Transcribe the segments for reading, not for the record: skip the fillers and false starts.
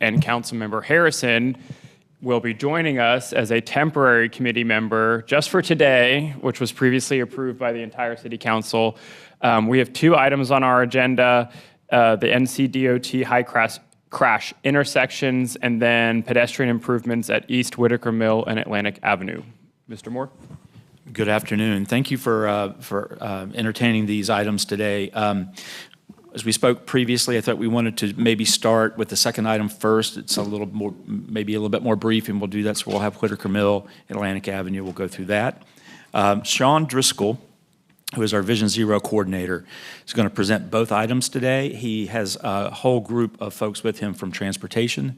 and Councilmember Harrison will be joining us as a temporary committee member just for today, which was previously approved by the entire City Council. We have two items on our agenda, the NCDOT high crash intersections and then pedestrian improvements at East Whitaker Mill and Atlantic Avenue. Mr. Moore? Good afternoon. Thank you for entertaining these items today. As we spoke previously, I thought we wanted to maybe start with the second item first. It's a little more, maybe a little bit more brief, and we'll do that. So we'll have Whitaker Mill, Atlantic Avenue. We'll go through that. Sean Driscoll, who is our Vision Zero coordinator, is going to present both items today. He has a whole group of folks with him from transportation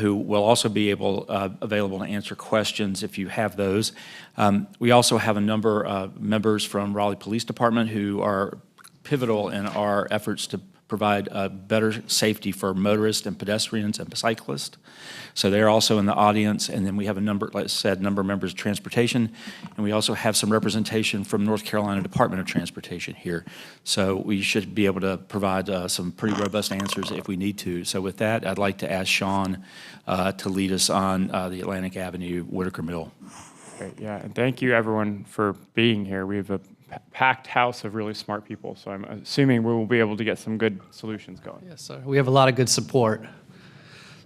who will also be available to answer questions if you have those. We also have a number of members from Raleigh Police Department who are pivotal in our efforts to provide better safety for motorists and pedestrians and cyclists. So they're also in the audience. And then we have a number, like I said, number of members of transportation. And we also have some representation from North Carolina Department of Transportation here. So we should be able to provide some pretty robust answers if we need to. So with that, I'd like to ask Sean to lead us on the Atlantic Avenue Whitaker Mill. Great, yeah, and thank you everyone for being here. We have a packed house of really smart people, so I'm assuming we will be able to get some good solutions going. Yes, sir. We have a lot of good support.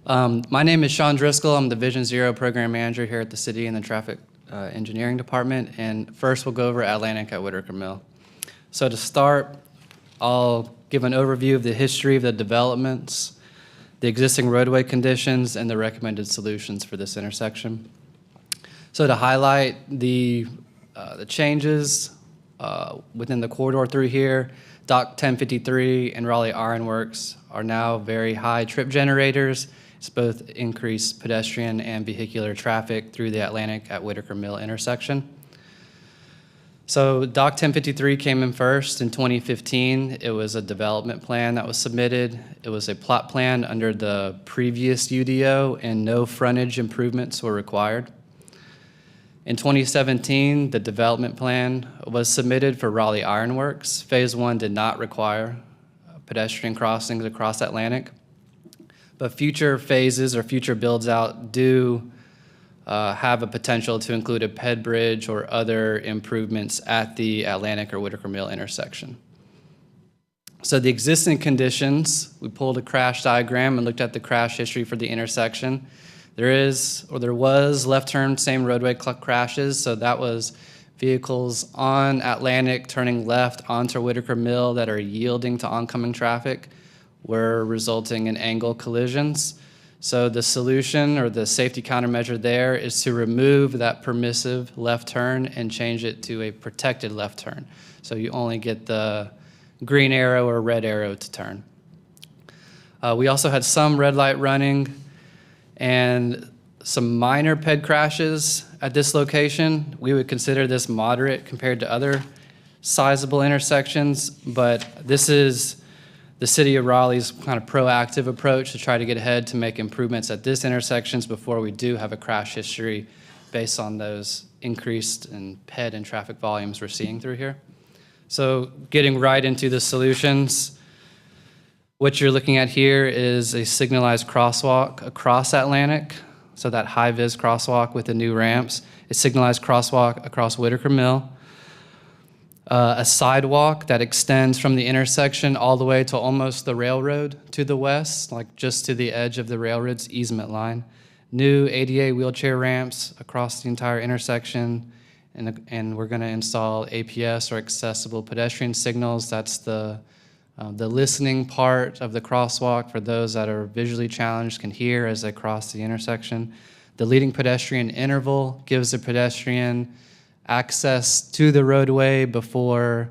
My name is Sean Driscoll. I'm the Vision Zero Program Manager here at the City and the Traffic Engineering Department. And first, we'll go over Atlantic at Whitaker Mill. So to start, I'll give an overview of the history of the developments, the existing roadway conditions, and the recommended solutions for this intersection. So to highlight the changes within the corridor through here, Dock 1053 and Raleigh Ironworks are now very high trip generators. It's both increased pedestrian and vehicular traffic through the Atlantic at Whitaker Mill intersection. So Dock 1053 came in first in 2015. It was a development plan that was submitted. It was a plot plan under the previous UDO and no frontage improvements were required. In 2017, the development plan was submitted for Raleigh Ironworks. Phase 1 did not require pedestrian crossings across Atlantic, but future phases or future builds out do have a potential to include a ped bridge or other improvements at the Atlantic or Whitaker Mill intersection. So the existing conditions, we pulled a crash diagram and looked at the crash history for the intersection. There was left turn, same roadway crashes, so that was vehicles on Atlantic turning left onto Whitaker Mill that are yielding to oncoming traffic were resulting in angle collisions. So the solution or the safety countermeasure there is to remove that permissive left turn and change it to a protected left turn. So you only get the green arrow or red arrow to turn. We also had some red light running and some minor ped crashes at this location. We would consider this moderate compared to other sizable intersections, but this is the city of Raleigh's kind of proactive approach to try to get ahead to make improvements at this intersections before we do have a crash history based on those increased in ped and traffic volumes we're seeing through here. So getting right into the solutions, what you're looking at here is a signalized crosswalk across Atlantic. So that high-vis crosswalk with the new ramps, a signalized crosswalk across Whitaker Mill, a sidewalk that extends from the intersection all the way to almost the railroad to the west, like just to the edge of the railroad's easement line. New ADA wheelchair ramps across the entire intersection, and we're going to install APS or accessible pedestrian signals. That's the listening part of the crosswalk for those that are visually challenged can hear as they cross the intersection. The leading pedestrian interval gives the pedestrian access to the roadway before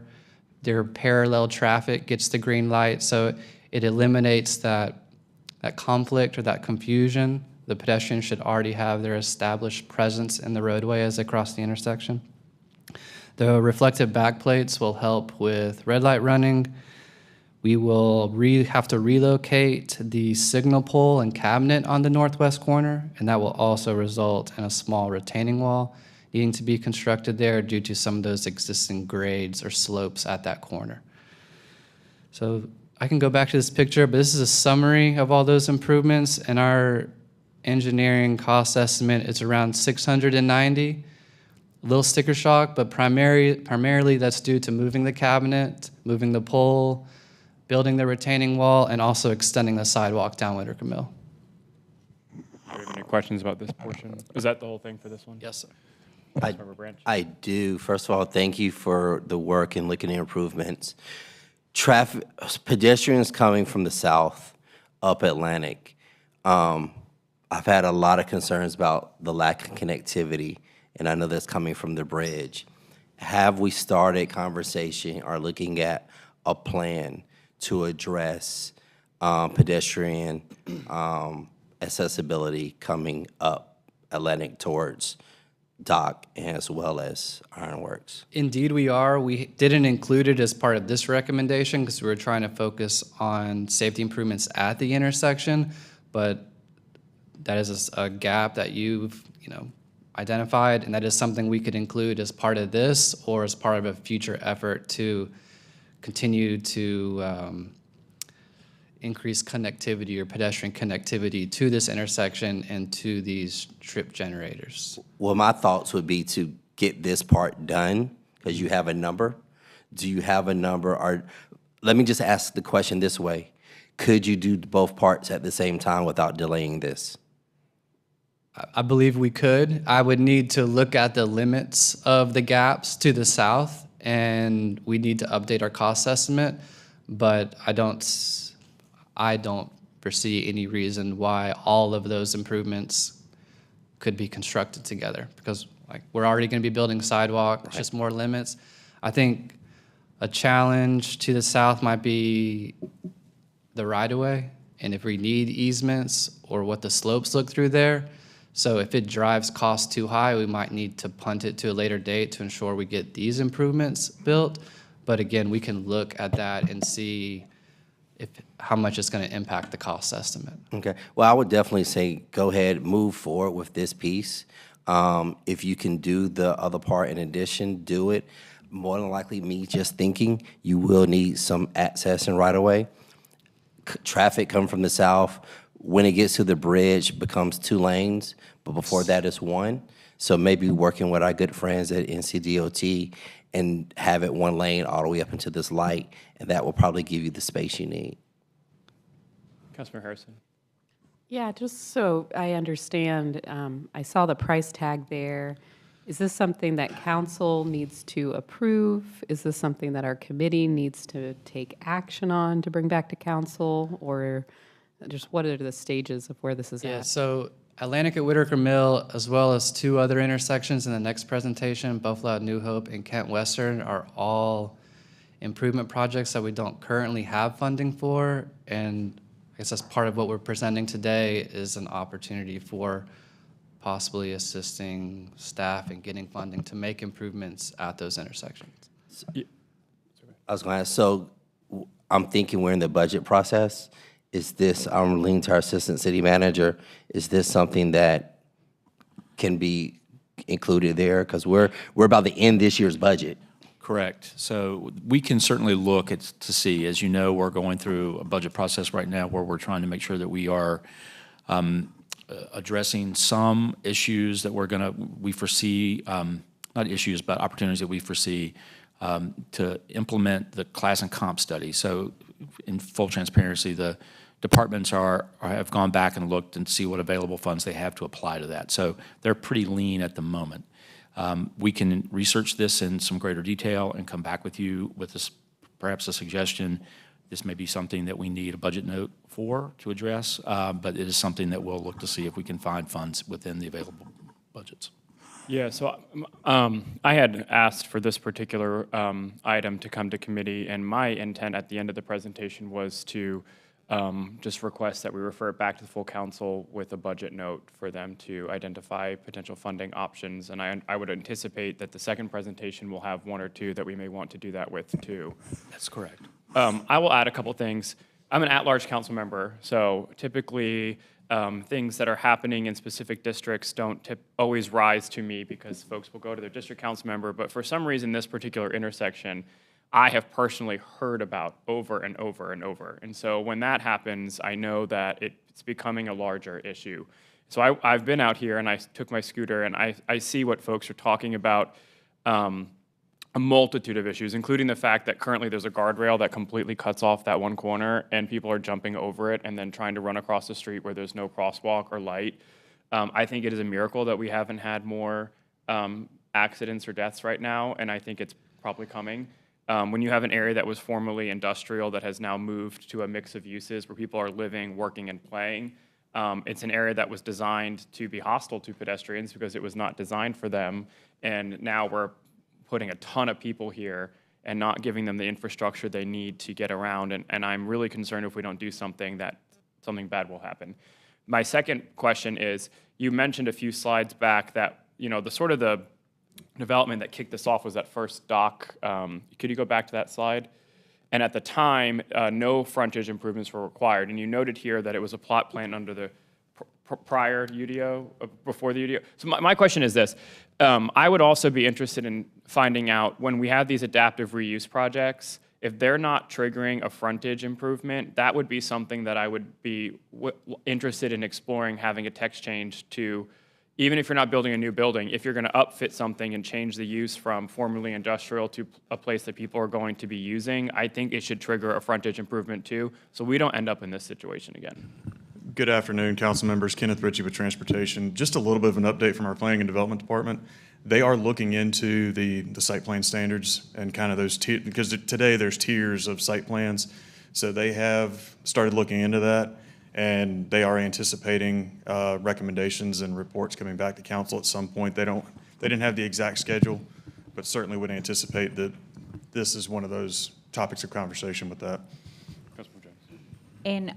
their parallel traffic gets the green light, so it eliminates that conflict or that confusion. The pedestrian should already have their established presence in the roadway as they cross the intersection. The reflective backplates will help with red light running. We will have to relocate the signal pole and cabinet on the northwest corner, and that will also result in a small retaining wall needing to be constructed there due to some of those existing grades or slopes at that corner. So I can go back to this picture, but this is a summary of all those improvements, and our engineering cost estimate is around $690. A little sticker shock, but primarily that's due to moving the cabinet, moving the pole, building the retaining wall, and also extending the sidewalk down Whitaker Mill. Do you have any questions about this portion? Is that the whole thing for this one? Yes, sir. Councilmember Branch? I do. First of all, thank you for the work and looking at improvements. Pedestrians coming from the south up Atlantic, I've had a lot of concerns about the lack of connectivity, and I know that's coming from the bridge. Have we started conversation or looking at a plan to address pedestrian accessibility coming up Atlantic towards Dock as well as Ironworks? Indeed, we are. We didn't include it as part of this recommendation because we were trying to focus on safety improvements at the intersection, but that is a gap that you've identified, and that is something we could include as part of this or as part of a future effort to continue to increase connectivity or pedestrian connectivity to this intersection and to these trip generators. Well, my thoughts would be to get this part done because you have a number. Do you have a number? Or let me just ask the question this way. Could you do both parts at the same time without delaying this? I believe we could. I would need to look at the limits of the gaps to the south, and we need to update our cost estimate, but I don't foresee any reason why all of those improvements could be constructed together because we're already going to be building sidewalk, it's just more limits. I think a challenge to the south might be the right-of-way, and if we need easements or what the slopes look through there. So if it drives costs too high, we might need to punt it to a later date to ensure we get these improvements built. But again, we can look at that and see how much it's going to impact the cost estimate. Okay. Well, I would definitely say go ahead, move forward with this piece. If you can do the other part in addition, do it. More than likely, me just thinking, you will need some access and right away. Traffic coming from the south, when it gets to the bridge, becomes 2 lanes, but before that it's 1. So maybe working with our good friends at NCDOT and have it 1 lane all the way up into this light, and that will probably give you the space you need. Councilmember Harrison. Yeah, just so I understand, I saw the price tag there. Is this something that council needs to approve? Is this something that our committee needs to take action on to bring back to council? Or just what are the stages of where this is Yeah, at? so Atlantic at Whitaker Mill, as well as 2 other intersections in the next presentation, Buffalo at New Hope and Kent Western, are all improvement projects that we don't currently have funding for. And I guess that's part of what we're presenting today is an opportunity for possibly assisting staff and getting funding to make improvements at those intersections. I was going to ask, so I'm thinking we're in the budget process. Is this, I'm leaning to our assistant city manager, is this something that can be included there? Because we're about to end this year's budget. Correct. So we can certainly look at, to see, as you know, we're going through a budget process right now where we're trying to make sure that we are addressing some issues that we foresee, not issues, but opportunities that we foresee to implement the class and comp study. So in full transparency, the departments have gone back and looked and see what available funds they have to apply to that. So they're pretty lean at the moment. We can research this in some greater detail and come back with you with this, perhaps a suggestion. This may be something that we need a budget note for to address, but it is something that we'll look to see if we can find funds within the available budgets. Yeah, so I had asked for this particular item to come to committee, and my intent at the end of the presentation was to just request that we refer it back to the full council with a budget note for them to identify potential funding options. And I would anticipate that the second presentation will have 1 or 2 that we may want to do that with too. That's correct. I will add a couple things. I'm an at-large council member, so typically things that are happening in specific districts don't always rise to me because folks will go to their district council member, but for some reason this particular intersection I have personally heard about over and over and over. And so when that happens, I know that it's becoming a larger issue. So I've been out here and I took my scooter and I see what folks are talking about, a multitude of issues, including the fact that currently there's a guardrail that completely cuts off that one corner and people are jumping over it and then trying to run across the street where there's no crosswalk or light. I think it is a miracle that we haven't had more accidents or deaths right now, and I think it's probably coming. When you have an area that was formerly industrial that has now moved to a mix of uses where people are living, working, and playing, it's an area that was designed to be hostile to pedestrians because it was not designed for them, and now we're putting a ton of people here and not giving them the infrastructure they need to get around, and I'm really concerned if we don't do something that something bad will happen. My second question is, you mentioned a few slides back that, you know, the development that kicked this off was that first dock. Could you go back to that slide? And at the time, no frontage improvements were required. And you noted here that it was a plot plan under the prior UDO, before the UDO. So my question is this. I would also be interested in finding out when we have these adaptive reuse projects, if they're not triggering a frontage improvement, that would be something that I would be interested in exploring, having a text change to, even if you're not building a new building, if you're going to upfit something and change the use from formerly industrial to a place that people are going to be using, I think it should trigger a frontage improvement too, so we don't end up in this situation again. Good afternoon, council members. Kenneth Ritchie with Transportation. Just a little bit of an update from our Planning and Development Department. They are looking into the site plan standards and kind of those tiers, because today there's tiers of site plans. So they have started looking into that, and they are anticipating recommendations and reports coming back to council at some point. They didn't have the exact schedule, but certainly would anticipate that this is one of those topics of conversation with that. And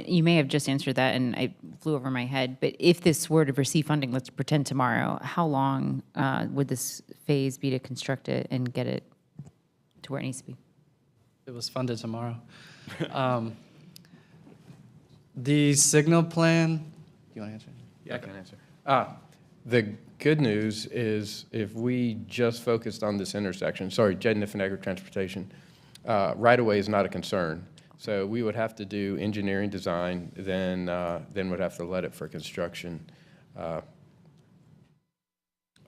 you may have just answered that, and I flew over my head, but if this were to receive funding, let's pretend tomorrow, how long would this phase be to construct it and get it to where it needs to be? It was funded tomorrow. The signal plan, do you want to answer? Yeah, I can answer. The good news is if we just focused on this intersection, sorry, Jed-Niffenegger Transportation, right-of-way is not a concern. So we would have to do engineering design, then would have to let it for construction.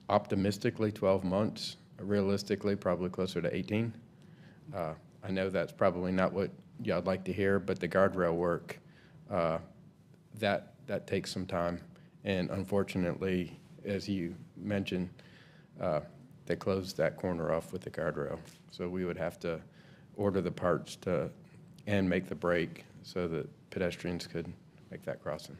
Optimistically, 12 months. Realistically, probably closer to 18. I know that's probably not what y'all'd like to hear, but the guardrail work, that takes some time. And unfortunately, as you mentioned, they closed that corner off with the guardrail. So we would have to order the parts and make the break so that pedestrians could make that crossing.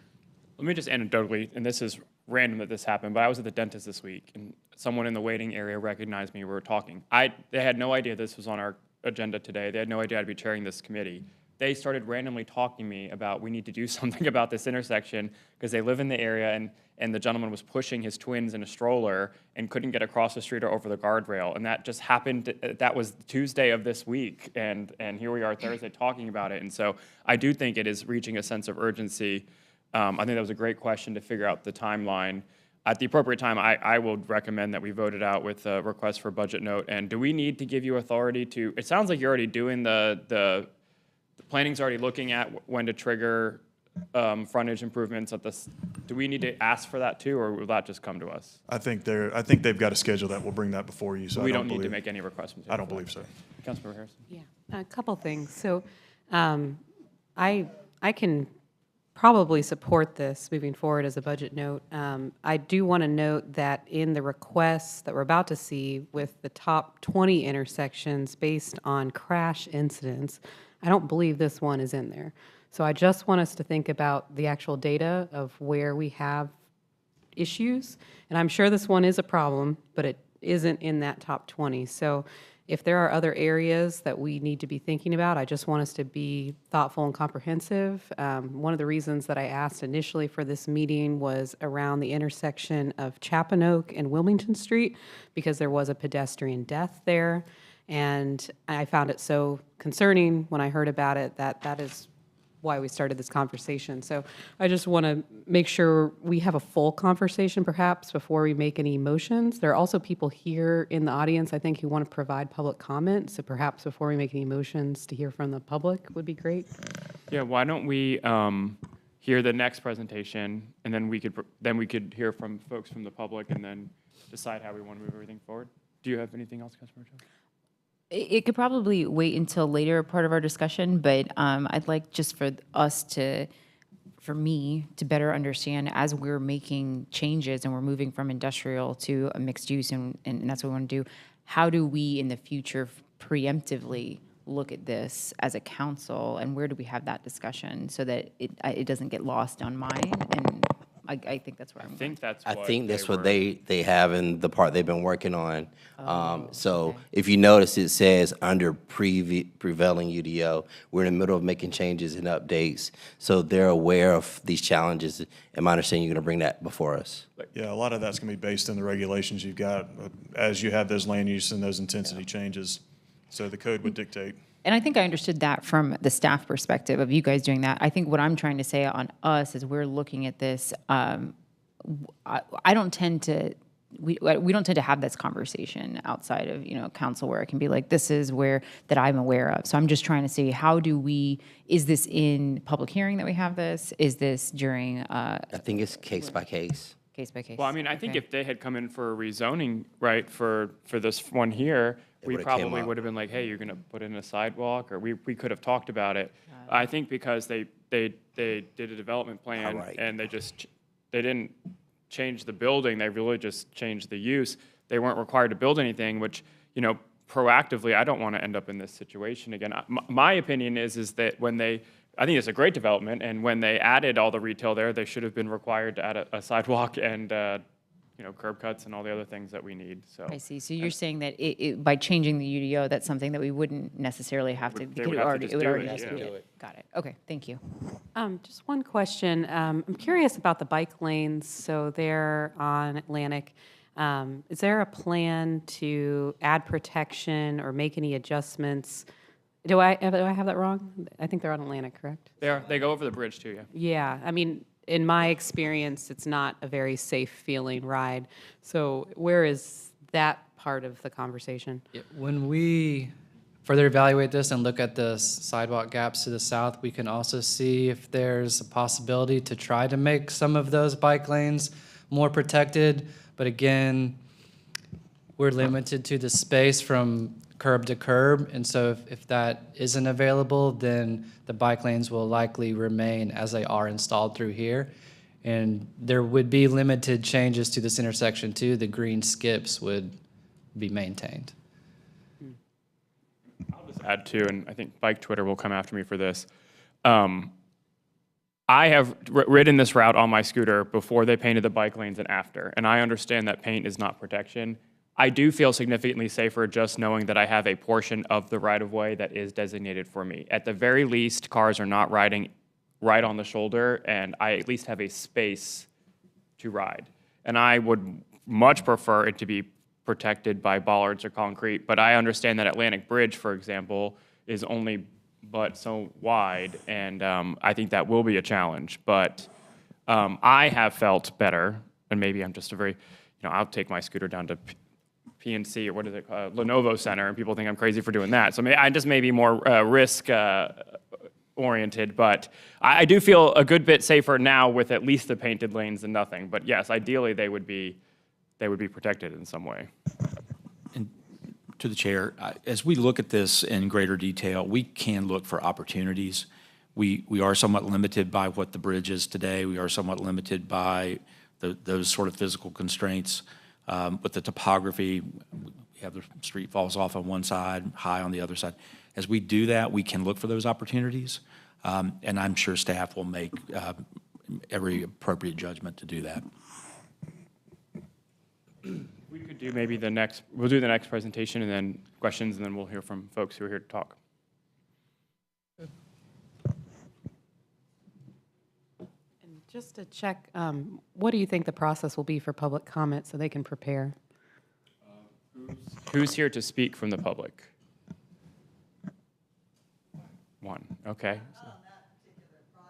Let me just anecdotally, and this is random that this happened, but I was at the dentist this week, and someone in the waiting area recognized me. We were talking. They had no idea this was on our agenda today. They had no idea I'd be chairing this committee. They started randomly talking to me about we need to do something about this intersection because they live in the area, and the gentleman was pushing his twins in a stroller and couldn't get across the street or over the guardrail. And that just happened, that was Tuesday of this week, and here we are Thursday talking about it. And so I do think it is reaching a sense of urgency. I think that was a great question to figure out the timeline. At the appropriate time, I would recommend that we vote it out with a request for budget note. And do we need to give you authority to, it sounds like you're already doing the planning's already looking at when to trigger frontage improvements at this. Do we need to ask for that too, or will that just come to us? I think they've got a schedule that will bring that before you, so We I don't don't need to believe, make any requests. I don't believe so. Councilmember Harrison? Yeah, a couple things. So I can probably support this moving forward as a budget note. I do want to note that in the requests that we're about to see with the top 20 intersections based on crash incidents, I don't believe this one is in there. So I just want us to think about the actual data of where we have issues. And I'm sure this one is a problem, but it isn't in that top 20. So if there are other areas that we need to be thinking about, I just want us to be thoughtful and comprehensive. One of the reasons that I asked initially for this meeting was around the intersection of Chapanoke and Wilmington Street, because there was a pedestrian death there. And I found it so concerning when I heard about it that is why we started this conversation. So I just want to make sure we have a full conversation perhaps before we make any motions. There are also people here in the audience, I think, who want to provide public comment. So perhaps before we make any motions, to hear from the public would be great. Yeah, why don't we hear the next presentation, and then we could hear from folks from the public and then decide how we want to move everything forward. Do you have anything else, Councilmember Jones? It could probably wait until later part of our discussion, but I'd like just for me to better understand as we're making changes and we're moving from industrial to a mixed use, and that's what we want to do. How do we in the future preemptively look at this as a council, and where do we have that discussion so that it doesn't get lost on mine? And I think that's where I'm going. I think that's what they have in the part they've been working on. So okay. if you notice, it says under prevailing UDO, we're in the middle of making changes and updates. So they're aware of these challenges. And my understanding, you're going to bring that before us. Yeah, a lot of that's going to be based in the regulations you've got as you have those land use and those intensity changes. So the code would dictate. And I think I understood that from the staff perspective of you guys doing that. I think what I'm trying to say on us as we're looking at this, I don't tend to, we don't tend to have this conversation outside of, council where it can be like, this is where that I'm aware of. So I'm just trying to see is this in public hearing that we have this? Is this during? I think it's case by case. Case by case. Well, I mean, I think if they had come in for a rezoning, right, for this one here, we would've came probably up. would have been like, hey, you're going to put in a sidewalk, or we could have talked about it. I think because they did a development plan Right. and they didn't change the building, they really just changed the use. They weren't required to build anything, which, proactively, I don't want to end up in this situation again. My opinion is that I think it's a great development, and when they added all the retail there, they should have been required to add a sidewalk and, curb cuts and all the other things that we need, so. I see. So you're saying that by changing the UDO, that's something that we wouldn't necessarily have to. They would have to just do it, have to yeah. do it. Got it. Okay. Thank you. Just one question. I'm curious about the bike lanes. So they're on Atlantic. Is there a plan to add protection or make any adjustments? Do I have that wrong? I think they're on Atlantic, correct? They go over the bridge too, yeah. Yeah, I mean, in my experience, it's not a very safe feeling ride. So where is that part of the conversation? When we further evaluate this and look at the sidewalk gaps to the south, we can also see if there's a possibility to try to make some of those bike lanes more protected. But again, we're limited to the space from curb to curb. And so if that isn't available, then the bike lanes will likely remain as they are installed through here. And there would be limited changes to this intersection too. The green skips would be maintained. Add to, and I think Bike Twitter will come after me for this. I have ridden this route on my scooter before they painted the bike lanes and after, and I understand that paint is not protection. I do feel significantly safer just knowing that I have a portion of the right-of-way that is designated for me. At the very least, cars are not riding right on the shoulder, and I at least have a space to ride. And I would much prefer it to be protected by bollards or concrete, but I understand that Atlantic Bridge, for example, is only but so wide, and I think that will be a challenge. But I have felt better, and maybe I'm just a very, I'll take my scooter down to PNC, or what is it called, Lenovo Center, and people think I'm crazy for doing that. So I just may be more risk oriented, but I do feel a good bit safer now with at least the painted lanes than nothing. But yes, ideally they would be protected in some way. And to the chair, as we look at this in greater detail, we can look for opportunities. We are somewhat limited by what the bridge is today. We are somewhat limited by those sort of physical constraints. With the topography, we have the street falls off on one side, high on the other side. As we do that, we can look for those opportunities, and I'm sure staff will make every appropriate judgment to do that. We could do maybe we'll do the next presentation and then questions, and then we'll hear from folks who are here to talk. And just to check, what do you think the process will be for public comment so they can prepare? Who's here to speak from the public? One, okay.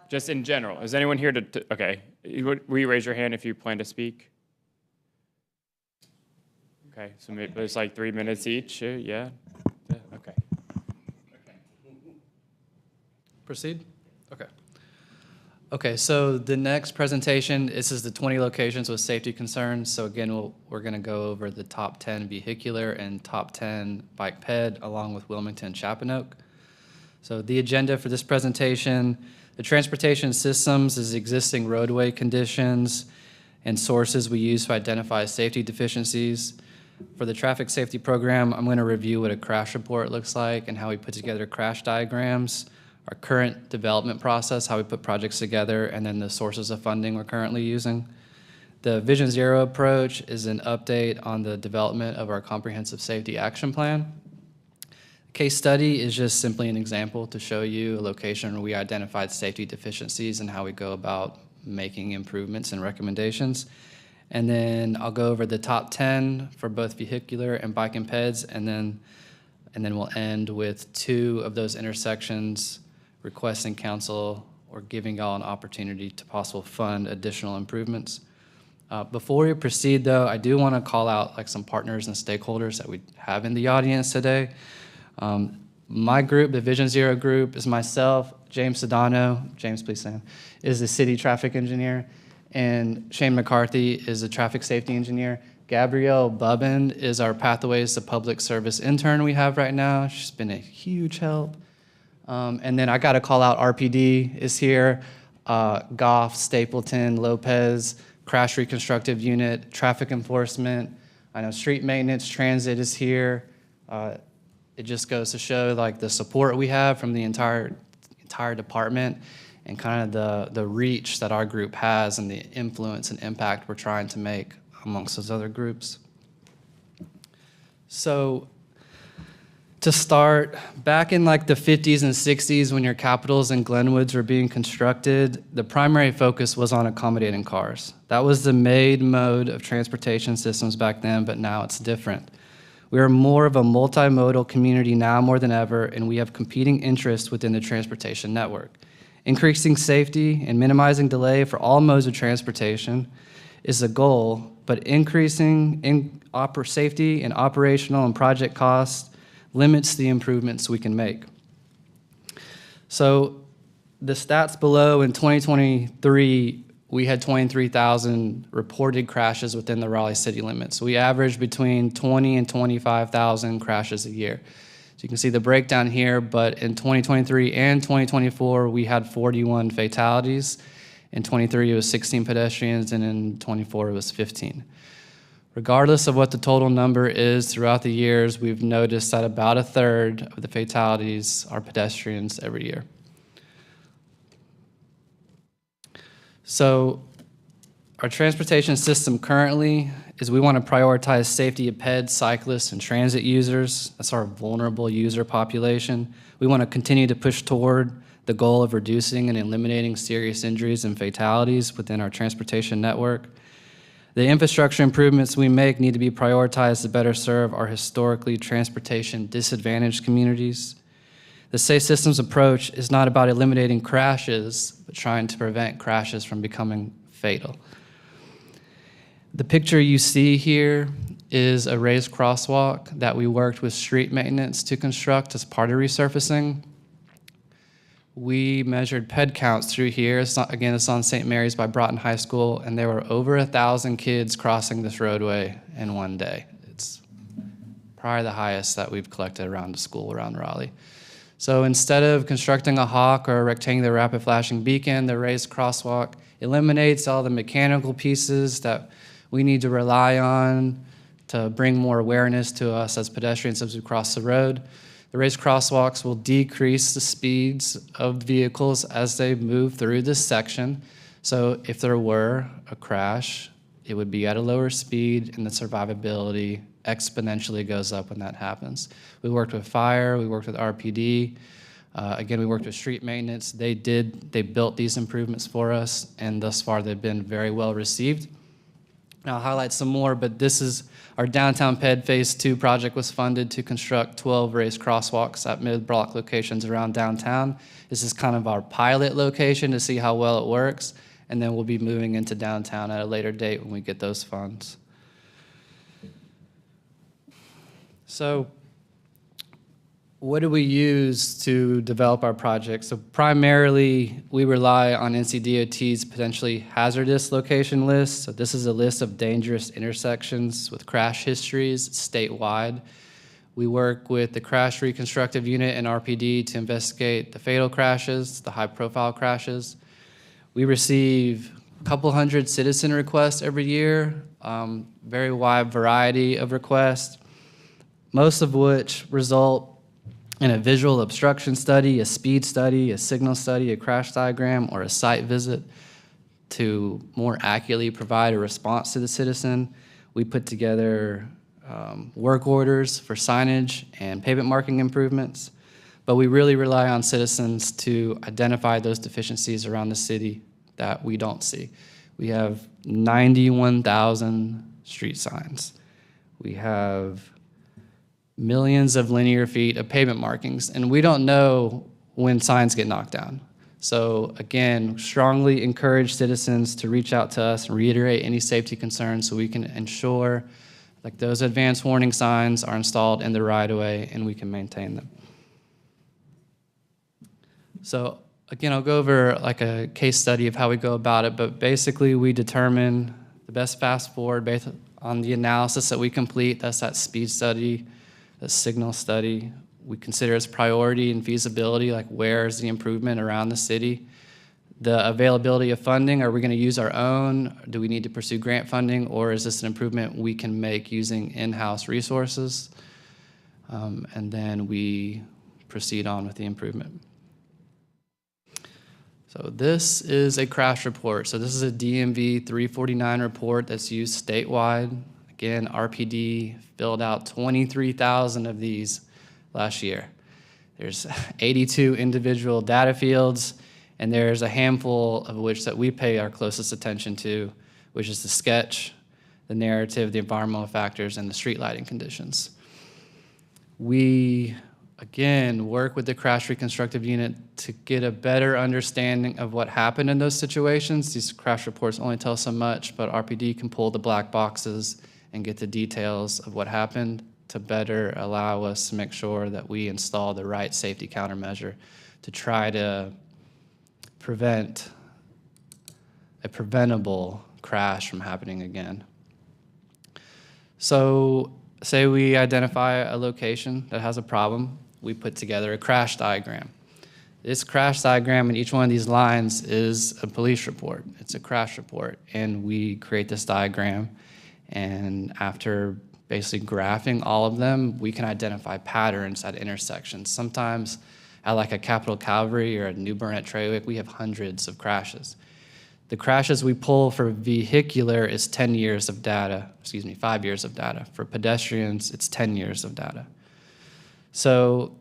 Just in general, is anyone here to okay. Will you raise your hand if you plan to speak? Okay, so maybe it's like 3 minutes each, yeah? Okay. Proceed? Okay. Okay, so the next presentation, this is the 20 locations with safety concerns. So again, we're gonna go over the top 10 vehicular and top 10 bike ped along with Wilmington and Chapanoke. So the agenda for this presentation, the transportation systems is existing roadway conditions and sources we use to identify safety deficiencies. For the traffic safety program, I'm going to review what a crash report looks like and how we put together crash diagrams, our current development process, how we put projects together, and then the sources of funding we're currently using. The Vision Zero approach is an update on the development of our comprehensive safety action plan. Case study is just simply an example to show you a location where we identified safety deficiencies and how we go about making improvements and recommendations. And then I'll go over the top 10 for both vehicular and bike and peds, and then we'll end with 2 of those intersections requesting council or giving y'all an opportunity to possibly fund additional improvements. Before we proceed though, I do want to call out like some partners and stakeholders that we have in the audience today. My group, the Vision Zero group, is myself, James Sedano, James please stand, is the city traffic engineer, and Shane McCarthy is a traffic safety engineer. Gabrielle Bubbin is our Pathways to Public Service intern we have right now. She's been a huge help. And then I got to call out RPD is here, Goff, Stapleton, Lopez, Crash Reconstructive Unit, Traffic Enforcement. I know Street Maintenance, Transit is here. It just goes to show like the support we have from the entire department and kind of the reach that our group has and the influence and impact we're trying to make amongst those other groups. So to start, back in like the 50s and 60s when your capitals and Glenwoods were being constructed, the primary focus was on accommodating cars. That was the mode of transportation systems back then, but now it's different. We are more of a multimodal community now more than ever, and we have competing interests within the transportation network. Increasing safety and minimizing delay for all modes of transportation is a goal, but increasing safety and operational and project costs limits the improvements we can make. So the stats below, in 2023, we had 23,000 reported crashes within the Raleigh city limits. We averaged between 20 and 25,000 crashes a year. So you can see the breakdown here, but in 2023 and 2024, we had 41 fatalities. In 23, it was 16 pedestrians, and in 24, it was 15. Regardless of what the total number is throughout the years, we've noticed that about a third of the fatalities are pedestrians every year. So our transportation system currently is we want to prioritize safety of peds, cyclists, and transit users. That's our vulnerable user population. We want to continue to push toward the goal of reducing and eliminating serious injuries and fatalities within our transportation network. The infrastructure improvements we make need to be prioritized to better serve our historically transportation disadvantaged communities. The Safe Systems approach is not about eliminating crashes, but trying to prevent crashes from becoming fatal. The picture you see here is a raised crosswalk that we worked with street maintenance to construct as part of resurfacing. We measured ped counts through here. It's on St. Mary's by Broughton High School, and there were over 1,000 kids crossing this roadway in one day. It's probably the highest that we've collected around the school around Raleigh. So instead of constructing a hawk or a rectangular rapid flashing beacon, the raised crosswalk eliminates all the mechanical pieces that we need to rely on to bring more awareness to us as pedestrians as we cross the road. The raised crosswalks will decrease the speeds of vehicles as they move through this section. So if there were a crash, it would be at a lower speed, and the survivability exponentially goes up when that happens. We worked with fire, we worked with RPD. Again, we worked with street maintenance. They built these improvements for us, and thus far they've been very well received. I'll highlight some more, but this is our Downtown PED Phase 2 project was funded to construct 12 raised crosswalks at mid-block locations around downtown. This is kind of our pilot location to see how well it works, and then we'll be moving into downtown at a later date when we get those funds. So what do we use to develop our projects? So primarily, we rely on NCDOT's potentially hazardous location list. So this is a list of dangerous intersections with crash histories statewide. We work with the Crash Reconstructive Unit and RPD to investigate the fatal crashes, the high-profile crashes. We receive a couple hundred citizen requests every year, very wide variety of requests, most of which result in a visual obstruction study, a speed study, a signal study, a crash diagram, or a site visit to more accurately provide a response to the citizen. We put together work orders for signage and pavement marking improvements, but we really rely on citizens to identify those deficiencies around the city that we don't see. We have 91,000 street signs. We have millions of linear feet of pavement markings, and we don't know when signs get knocked down. So again, strongly encourage citizens to reach out to us and reiterate any safety concerns so we can ensure like those advanced warning signs are installed in the right-of-way and we can maintain them. So again, I'll go over like a case study of how we go about it, but basically we determine the best fast forward based on the analysis that we complete. That's that speed study, the signal study. We consider its priority and feasibility, like where is the improvement around the city? The availability of funding, are we gonna use our own? Do we need to pursue grant funding, or is this an improvement we can make using in-house resources? And then we proceed on with the improvement. So this is a crash report. So this is a DMV 349 report that's used statewide. Again, RPD filled out 23,000 of these last year. There's 82 individual data fields, and there's a handful of which that we pay our closest attention to, which is the sketch, the narrative, the environmental factors, and the street lighting conditions. We again, work with the crash reconstructive unit to get a better understanding of what happened in those situations. These crash reports only tell so much, but RPD can pull the black boxes and get the details of what happened to better allow us to make sure that we install the right safety countermeasure to try to prevent a preventable crash from happening again. So say we identify a location that has a problem, we put together a crash diagram. This crash diagram in each one of these lines is a police report. It's a crash report. And we create this diagram, and after basically graphing all of them, we can identify patterns at intersections. Sometimes at like a Capitol Calvary or a New Bern at Trawick, we have hundreds of crashes. The crashes we pull for vehicular is 10 years of data, 5 years of data. For pedestrians, it's 10 years of data. So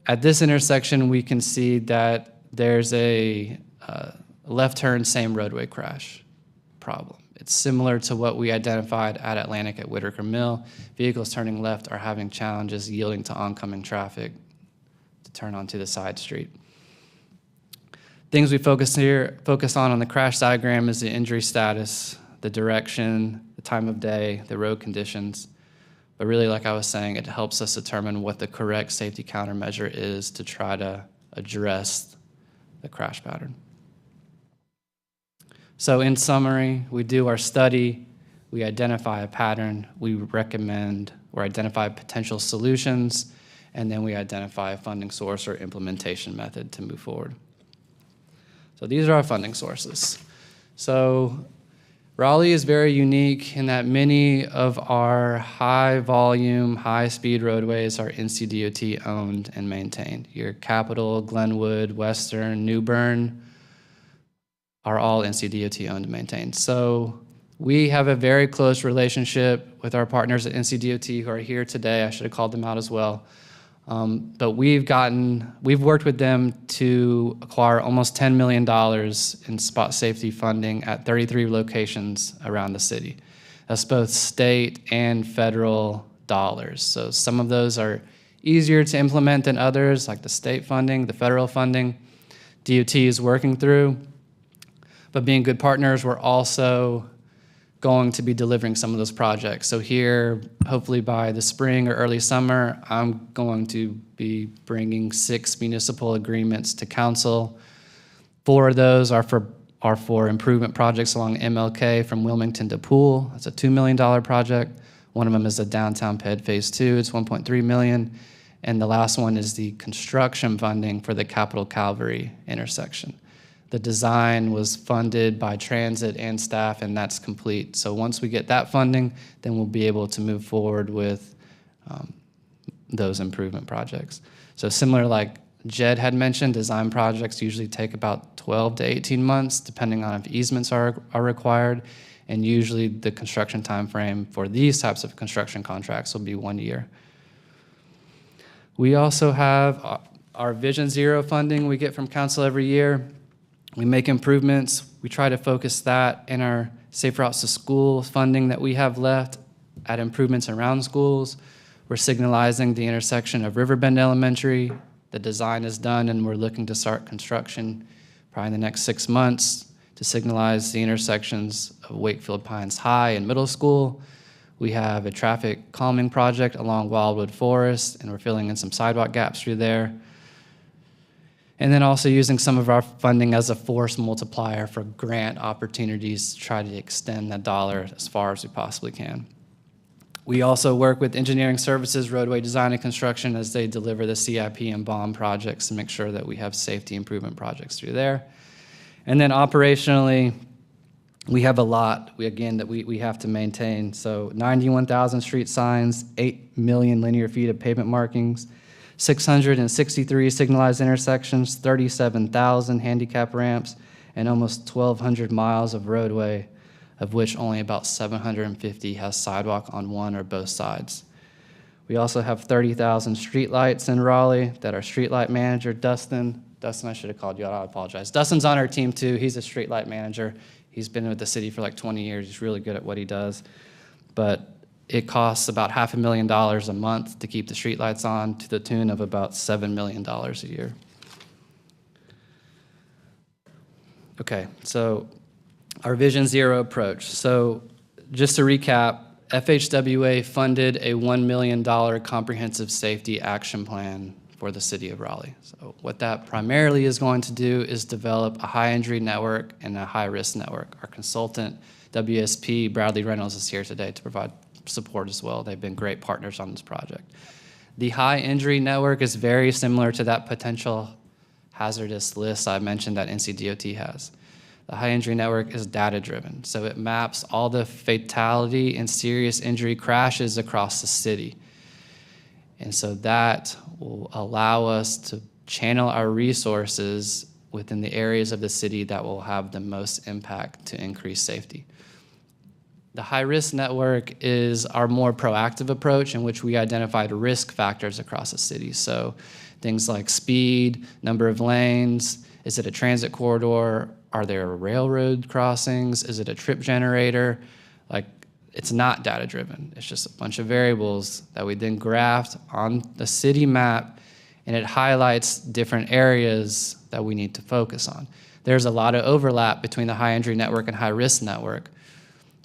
at this intersection, we can see that there's a left turn, same roadway crash problem. It's similar to what we identified at Atlantic at Whitaker Mill. Vehicles turning left are having challenges yielding to oncoming traffic to turn onto the side street. Things we focus on the crash diagram is the injury status, the direction, the time of day, the road conditions. But really, like I was saying, it helps us determine what the correct safety countermeasure is to try to address the crash pattern. So in summary, we do our study, we identify a pattern, we recommend or identify potential solutions, and then we identify a funding source or implementation method to move forward. So these are our funding sources. So Raleigh is very unique in that many of our high volume, high speed roadways are NCDOT owned and maintained. Your Capitol, Glenwood, Western, New Bern are all NCDOT owned and maintained. So we have a very close relationship with our partners at NCDOT who are here today. I should have called them out as well. But we've worked with them to acquire almost $10 million in spot safety funding at 33 locations around the city. That's both state and federal dollars. So some of those are easier to implement than others, like the state funding, the federal funding, DOT is working through. But being good partners, we're also going to be delivering some of those projects. So here, hopefully by the spring or early summer, I'm going to be bringing 6 municipal agreements to council. 4 of those are for improvement projects along MLK from Wilmington to Poole. That's a $2 million project. One of them is a downtown PED Phase 2. It's $1.3 million. And the last one is the construction funding for the Capitol Calvary intersection. The design was funded by transit and staff, and that's complete. So once we get that funding, then we'll be able to move forward with those improvement projects. So similar like Jed had mentioned, design projects usually take about 12 to 18 months, depending on if easements are required, and usually the construction time frame for these types of construction contracts will be 1 year. We also have our Vision Zero funding we get from council every year. We make improvements. We try to focus that in our Safe Routes to School funding that we have left at improvements around schools. We're signalizing the intersection of Riverbend Elementary. The design is done, and we're looking to start construction probably in the next 6 months to signalize the intersections of Wakefield Pines High and Middle School. We have a traffic calming project along Wildwood Forest, and we're filling in some sidewalk gaps through there. And then also using some of our funding as a force multiplier for grant opportunities to try to extend that dollar as far as we possibly can. We also work with engineering services, roadway design and construction as they deliver the CIP and BOM projects to make sure that we have safety improvement projects through there. And then operationally, we have a lot, that we have to maintain. So 91,000 street signs, 8 million linear feet of pavement markings, 663 signalized intersections, 37,000 handicap ramps, and almost 1,200 miles of roadway, of which only about 750 has sidewalk on one or both sides. We also have 30,000 streetlights in Raleigh that our streetlight manager, Dustin, I should have called you out, I apologize. Dustin's on our team too, he's a streetlight manager. He's been with the city for like 20 years, he's really good at what he does. But It costs about $500,000 a month to keep the streetlights on, to the tune of about $7 million a year. Okay, so our Vision Zero approach. So just to recap, FHWA funded a $1 million comprehensive safety action plan for the city of Raleigh. So what that primarily is going to do is develop a high injury network and a high risk network. Our consultant, WSP, Bradley Reynolds, is here today to provide support as well. They've been great partners on this project. The high injury network is very similar to that potential hazardous list I mentioned that NCDOT has. The high injury network is data driven, so it maps all the fatality and serious injury crashes across the city. And so that will allow us to channel our resources within the areas of the city that will have the most impact to increase safety. The high-risk network is our more proactive approach in which we identified risk factors across the city. So things like speed, number of lanes, is it a transit corridor, are there railroad crossings, is it a trip generator? Like, it's not data-driven. It's just a bunch of variables that we then graphed on the city map, and it highlights different areas that we need to focus on. There's a lot of overlap between the high-injury network and high-risk network,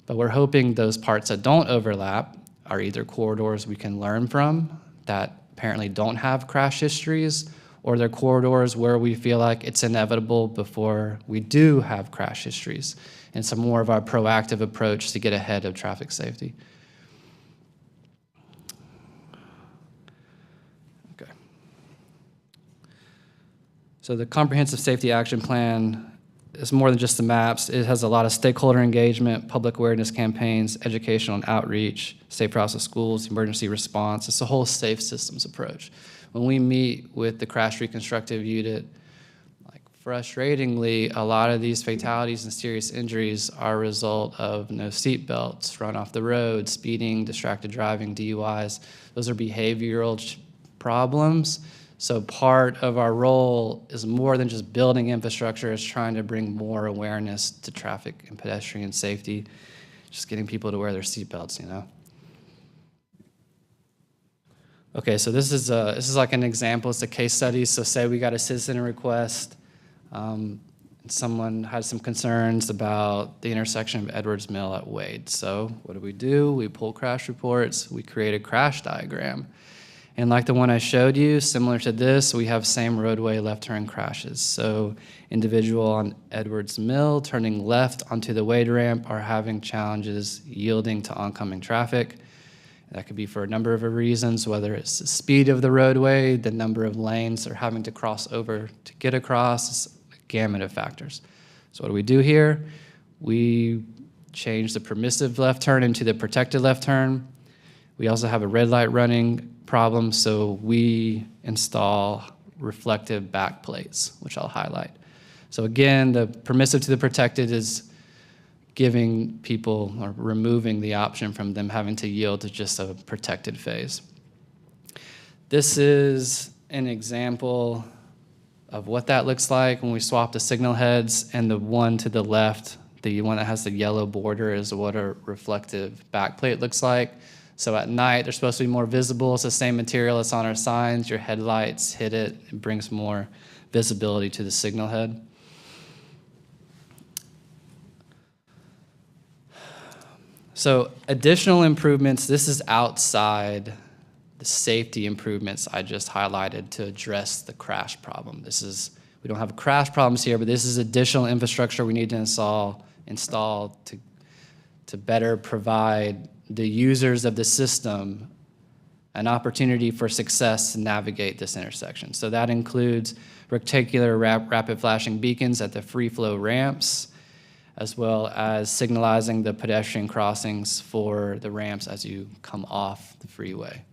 but we're hoping those parts that don't overlap are either corridors we can learn from that apparently don't have crash histories, or they're corridors where we feel like it's inevitable before we do have crash histories, and some more of our proactive approach to get ahead of traffic safety. Okay. So the Comprehensive Safety Action Plan is more than just the maps. It has a lot of stakeholder engagement, public awareness campaigns, educational and outreach, safe process schools, emergency response. It's a whole safe systems approach. When we meet with the crash reconstructive unit, like frustratingly, a lot of these fatalities and serious injuries are a result of no seat belts, run off the road, speeding, distracted driving, DUIs. Those are behavioral problems. So part of our role is more than just building infrastructure, it's trying to bring more awareness to traffic and pedestrian safety, just getting people to wear their seatbelts, you know? Okay, so this is like an example, it's a case study. So say we got a citizen request, someone had some concerns about the intersection of Edwards Mill at Wade. So what do? We pull crash reports, we create a crash diagram. And like the one I showed you, similar to this, we have same roadway left turn crashes. So individual on Edwards Mill turning left onto the Wade ramp are having challenges yielding to oncoming traffic. That could be for a number of reasons, whether it's the speed of the roadway, the number of lanes they're having to cross over to get across, it's a gamut of factors. So what do we do here? We change the permissive left turn into the protected left turn. We also have a red light running problem, so we install reflective back plates, which I'll highlight. So again, the permissive to the protected is giving people or removing the option from them having to yield to just a protected phase. This is an example of what that looks like when we swap the signal heads, and the one to the left, the one that has the yellow border, is what a reflective backplate looks like. So at night, they're supposed to be more visible. It's the same material that's on our signs. Your headlights hit it. It brings more visibility to the signal head. So additional improvements, this is outside the safety improvements I just highlighted to address the crash problem. We don't have crash problems here, but this is additional infrastructure we need to install to better provide the users of the system an opportunity for success to navigate this intersection. So that includes rectangular rapid flashing beacons at the free flow ramps, as well as signalizing the pedestrian crossings for the ramps as you come off the freeway.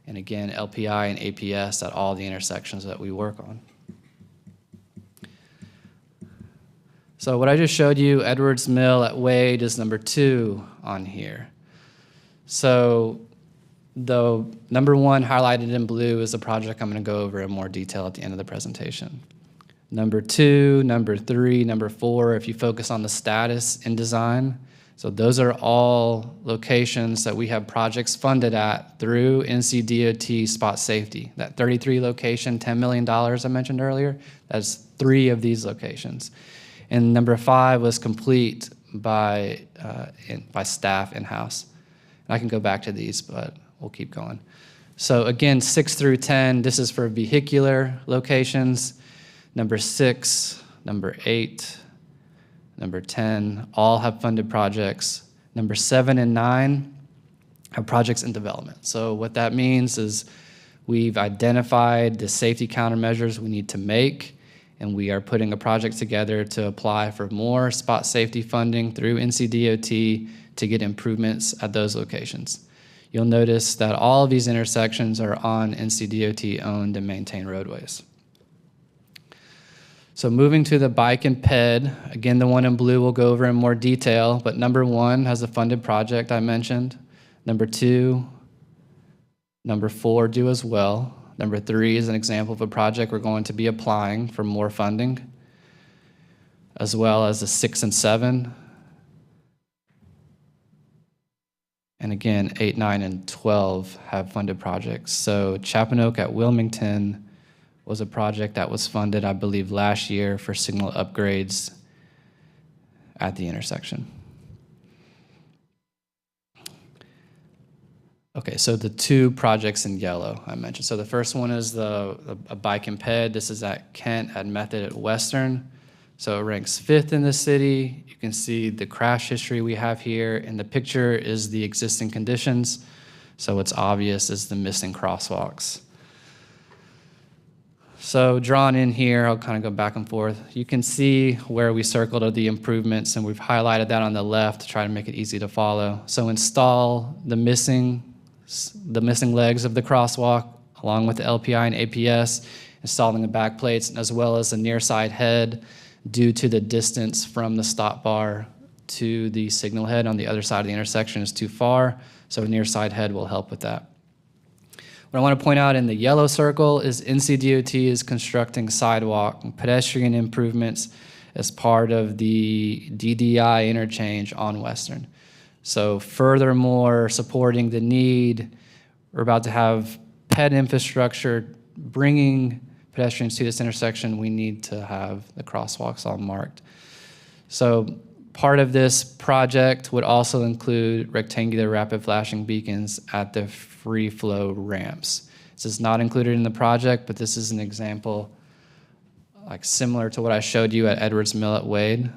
And again, LPI and APS at all the intersections that we work on. So what I just showed you, Edwards Mill at Wade, is number 2 on here. So the number 1 highlighted in blue is a project I'm going to go over in more detail at the end of the presentation. Number 2, number 3, number 4, if you focus on the status in design, So those are all locations that we have projects funded at through NCDOT spot safety. That 33 location, $10 million I mentioned earlier, that's 3 of these locations. And number 5 was complete by staff in-house. And I can go back to these, but we'll keep going. So again, 6 through 10, this is for vehicular locations. Number 6, number 8, number 10, all have funded projects. Number 7 and 9 have projects in development. So what that means is we've identified the safety countermeasures we need to make, and we are putting a project together to apply for more spot safety funding through NCDOT to get improvements at those locations. You'll notice that all of these intersections are on NCDOT-owned and maintained roadways. So moving to the bike and ped, again, the one in blue we'll go over in more detail, but number 1 has a funded project I mentioned. Number 2, number 4 do as well. Number 3 is an example of a project we're going to be applying for more funding, as well as the 6 and 7. And again, 8, 9, and 12 have funded projects. So Chapanoke at Wilmington was a project that was funded, I believe, last year for signal upgrades at the intersection. Okay, so the 2 projects in yellow I mentioned. So the first one is a bike and ped. This is at Kent at Method at Western. So it ranks 5th in the city. You can see the crash history we have here. And the picture is the existing conditions. So what's obvious is the missing crosswalks. So drawn in here, I'll kind of go back and forth. You can see where we circled the improvements, and we've highlighted that on the left to try to make it easy to follow. So install the missing legs of the crosswalk along with the LPI and APS, installing the back plates, as well as the near side head due to the distance from the stop bar to the signal head on the other side of the intersection is too far, so a near side head will help with that. What I want to point out in the yellow circle is NCDOT is constructing sidewalk and pedestrian improvements as part of the DDI interchange on Western. So furthermore, supporting the need, we're about to have ped infrastructure bringing pedestrians to this intersection. We need to have the crosswalks all marked. So part of this project would also include rectangular rapid flashing beacons at the free flow ramps. This is not included in the project, but this is an example like similar to what I showed you at Edwards Mill at Wade.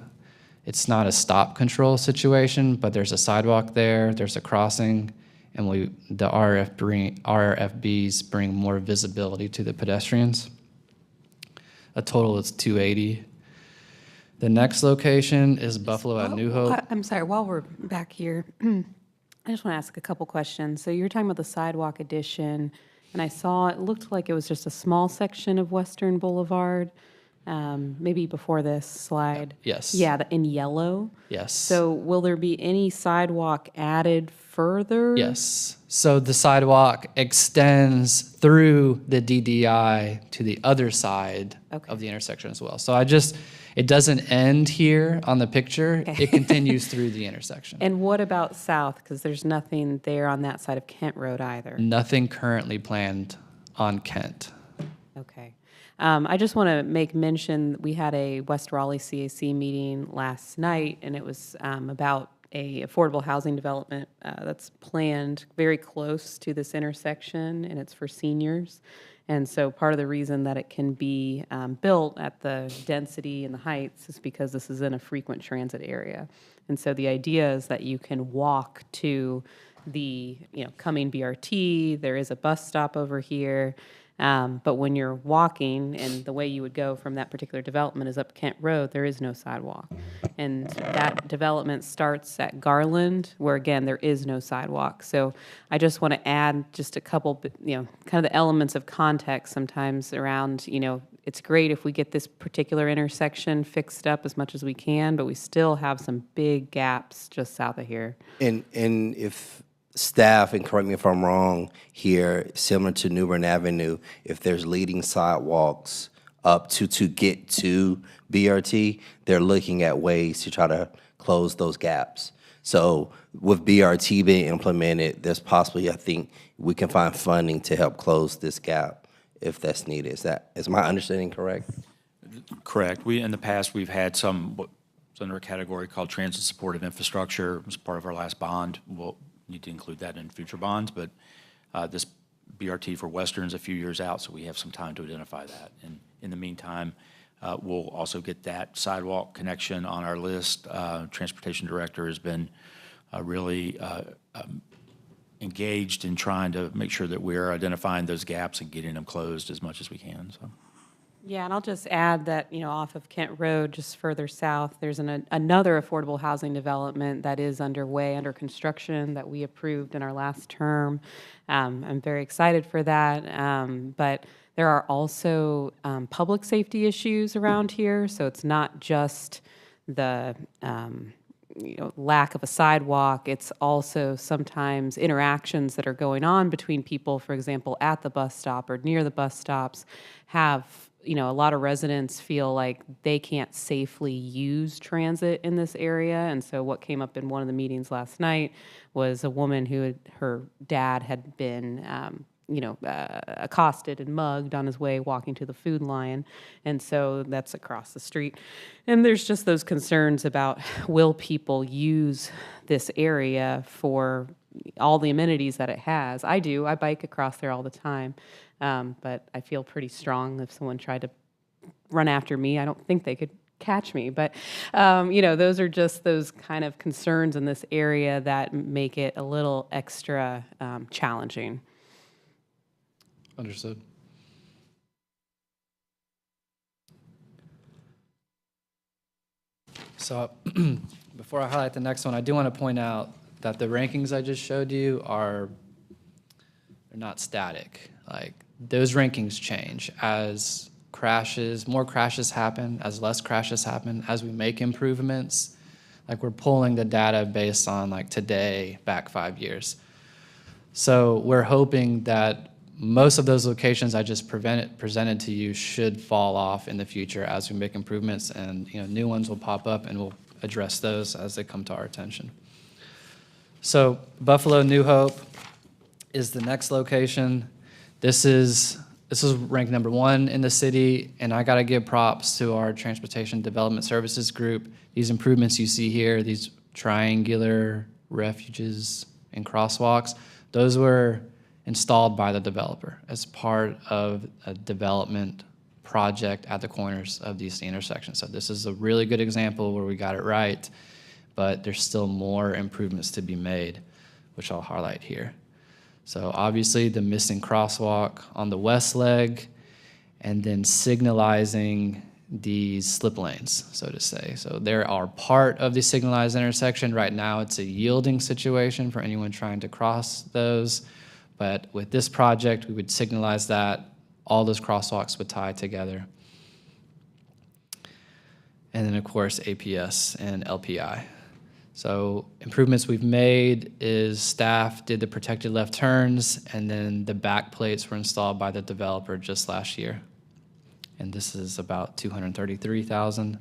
It's not a stop control situation, but there's a sidewalk there, there's a crossing, and the RFBs bring more visibility to the pedestrians. A total is 280. The next location is Buffalo at New Hope. I'm sorry, while we're back here, I just want to ask a couple questions. So you're talking about the sidewalk addition, and I saw it looked like it was just a small section of Western Boulevard, maybe before this slide. Yes. Yeah, in yellow. Yes. So will there be any sidewalk added further? Yes. So the sidewalk extends through the DDI to the other side of the intersection as well. So it doesn't end here on the picture. Okay. It continues through the intersection. And what about south? Because there's nothing there on that side of Kent Road either. Nothing currently planned on Kent. Okay. I just want to make mention, we had a West Raleigh CAC meeting last night, and it was about a affordable housing development that's planned very close to this intersection, and it's for seniors. And so part of the reason that it can be built at the density and the heights is because this is in a frequent transit area. And so the idea is that you can walk to the coming BRT. There is a bus stop over here. But when you're walking, and the way you would go from that particular development is up Kent Road, there is no sidewalk. And that development starts at Garland, where again, there is no sidewalk. So I just want to add just a couple, kind of the elements of context sometimes around, it's great if we get this particular intersection fixed up as much as we can, but we still have some big gaps just south of here. And if staff, and correct me if I'm wrong here, similar to New Bern Avenue, if there's leading sidewalks up to get to BRT, they're looking at ways to try to close those gaps. So with BRT being implemented, there's possibly, I think, we can find funding to help close this gap if that's needed. Is my understanding correct? Correct. In the past, we've had what's under a category called transit supportive infrastructure. As part of our last bond. We'll need to include that in future bonds, but this BRT for Western's a few years out, so we have some time to identify that. And in the meantime, we'll also get that sidewalk connection on our list. Transportation Director has been really engaged in trying to make sure that we're identifying those gaps and getting them closed as much as we can. So. Yeah, and I'll just add that, off of Kent Road, just further south, there's another affordable housing development that is underway, under construction, that we approved in our last term. I'm very excited for that. But there are also public safety issues around here, so it's not just the lack of a sidewalk. It's also sometimes interactions that are going on between people, for example, at the bus stop or near the bus stops, have a lot of residents feel like they can't safely use transit in this area. And so what came up in one of the meetings last night was a woman her dad had been, accosted and mugged on his way walking to the Food Lion. And so that's across the street. And there's just those concerns about, will people use this area for all the amenities that it has? I do. I bike across there all the time. But I feel pretty strong if someone tried to run after me. I don't think they could catch me. But, those are just those kind of concerns in this area that make it a little extra challenging. Understood. So before I highlight the next one, I do want to point out that the rankings I just showed you they're not static. Like, those rankings change as more crashes happen, as less crashes happen, as we make improvements. Like, we're pulling the data based on today back 5 years. So we're hoping that most of those locations I just presented to you should fall off in the future as we make improvements, and new ones will pop up, and we'll address those as they come to our attention. So Buffalo New Hope is the next location. This is ranked number 1 in the city, and I gotta give props to our Transportation Development Services group. These improvements you see here, these triangular refuges and crosswalks, those were installed by the developer as part of a development project at the corners of these intersections. So this is a really good example where we got it right, but there's still more improvements to be made, which I'll highlight here. So obviously the missing crosswalk on the west leg, and then signalizing these slip lanes, so to say. So they are part of the signalized intersection. Right now it's a yielding situation for anyone trying to cross those. But with this project, we would signalize that. All those crosswalks would tie together. And then, of course, APS and LPI. So improvements we've made is staff did the protected left turns, and then the back plates were installed by the developer just last year. And this is about $233,000.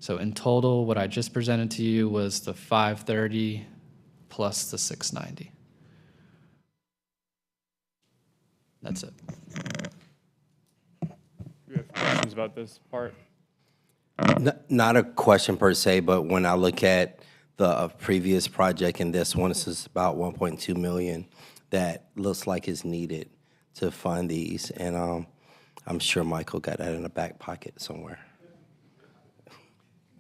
So in total, what I just presented to you was the $530 plus the $690. That's it. You have questions about this part? Not a question per se, but when I look at the previous project and this one, this is about 1.2 million that looks like is needed to fund these. And I'm sure Michael got that in a back pocket somewhere.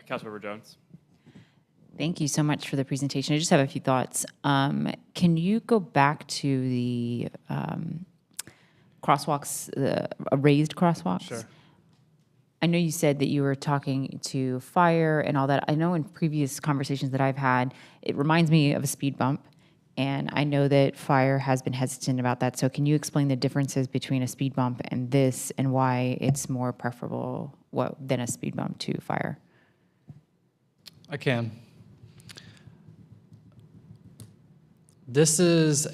Councilmember Jones. Thank you so much for the presentation. I just have a few thoughts. Can you go back to the crosswalks, the raised crosswalks? Sure. I know you said that you were talking to fire and all that. I know in previous conversations that I've had, it reminds me of a speed bump. And I know that fire has been hesitant about that. So can you explain the differences between a speed bump and this, and why it's more preferable than a speed bump to fire? I can. This is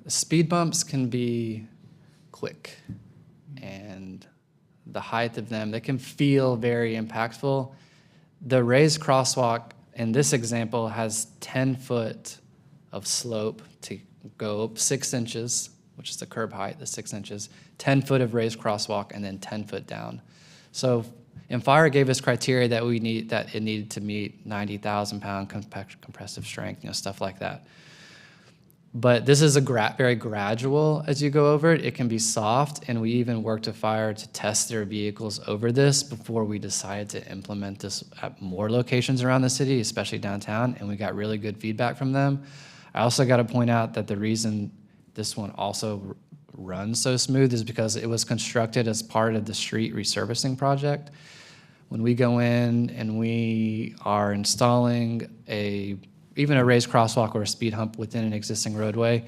speed bumps can be quick, and the height of them, they can feel very impactful. The raised crosswalk And this example has 10 foot of slope to go up 6 inches, which is the curb height, the 6 inches, 10 foot of raised crosswalk, and then 10 foot down. So, and fire gave us criteria that it needed to meet 90,000 pound compressive strength, stuff like that. But this is very gradual as you go over it. It can be soft, and we even worked with fire to test their vehicles over this before we decided to implement this at more locations around the city, especially downtown, and we got really good feedback from them. I also got to point out that the reason this one also runs so smooth is because it was constructed as part of the street resurfacing project. When we go in and we are installing even a raised crosswalk or a speed hump within an existing roadway,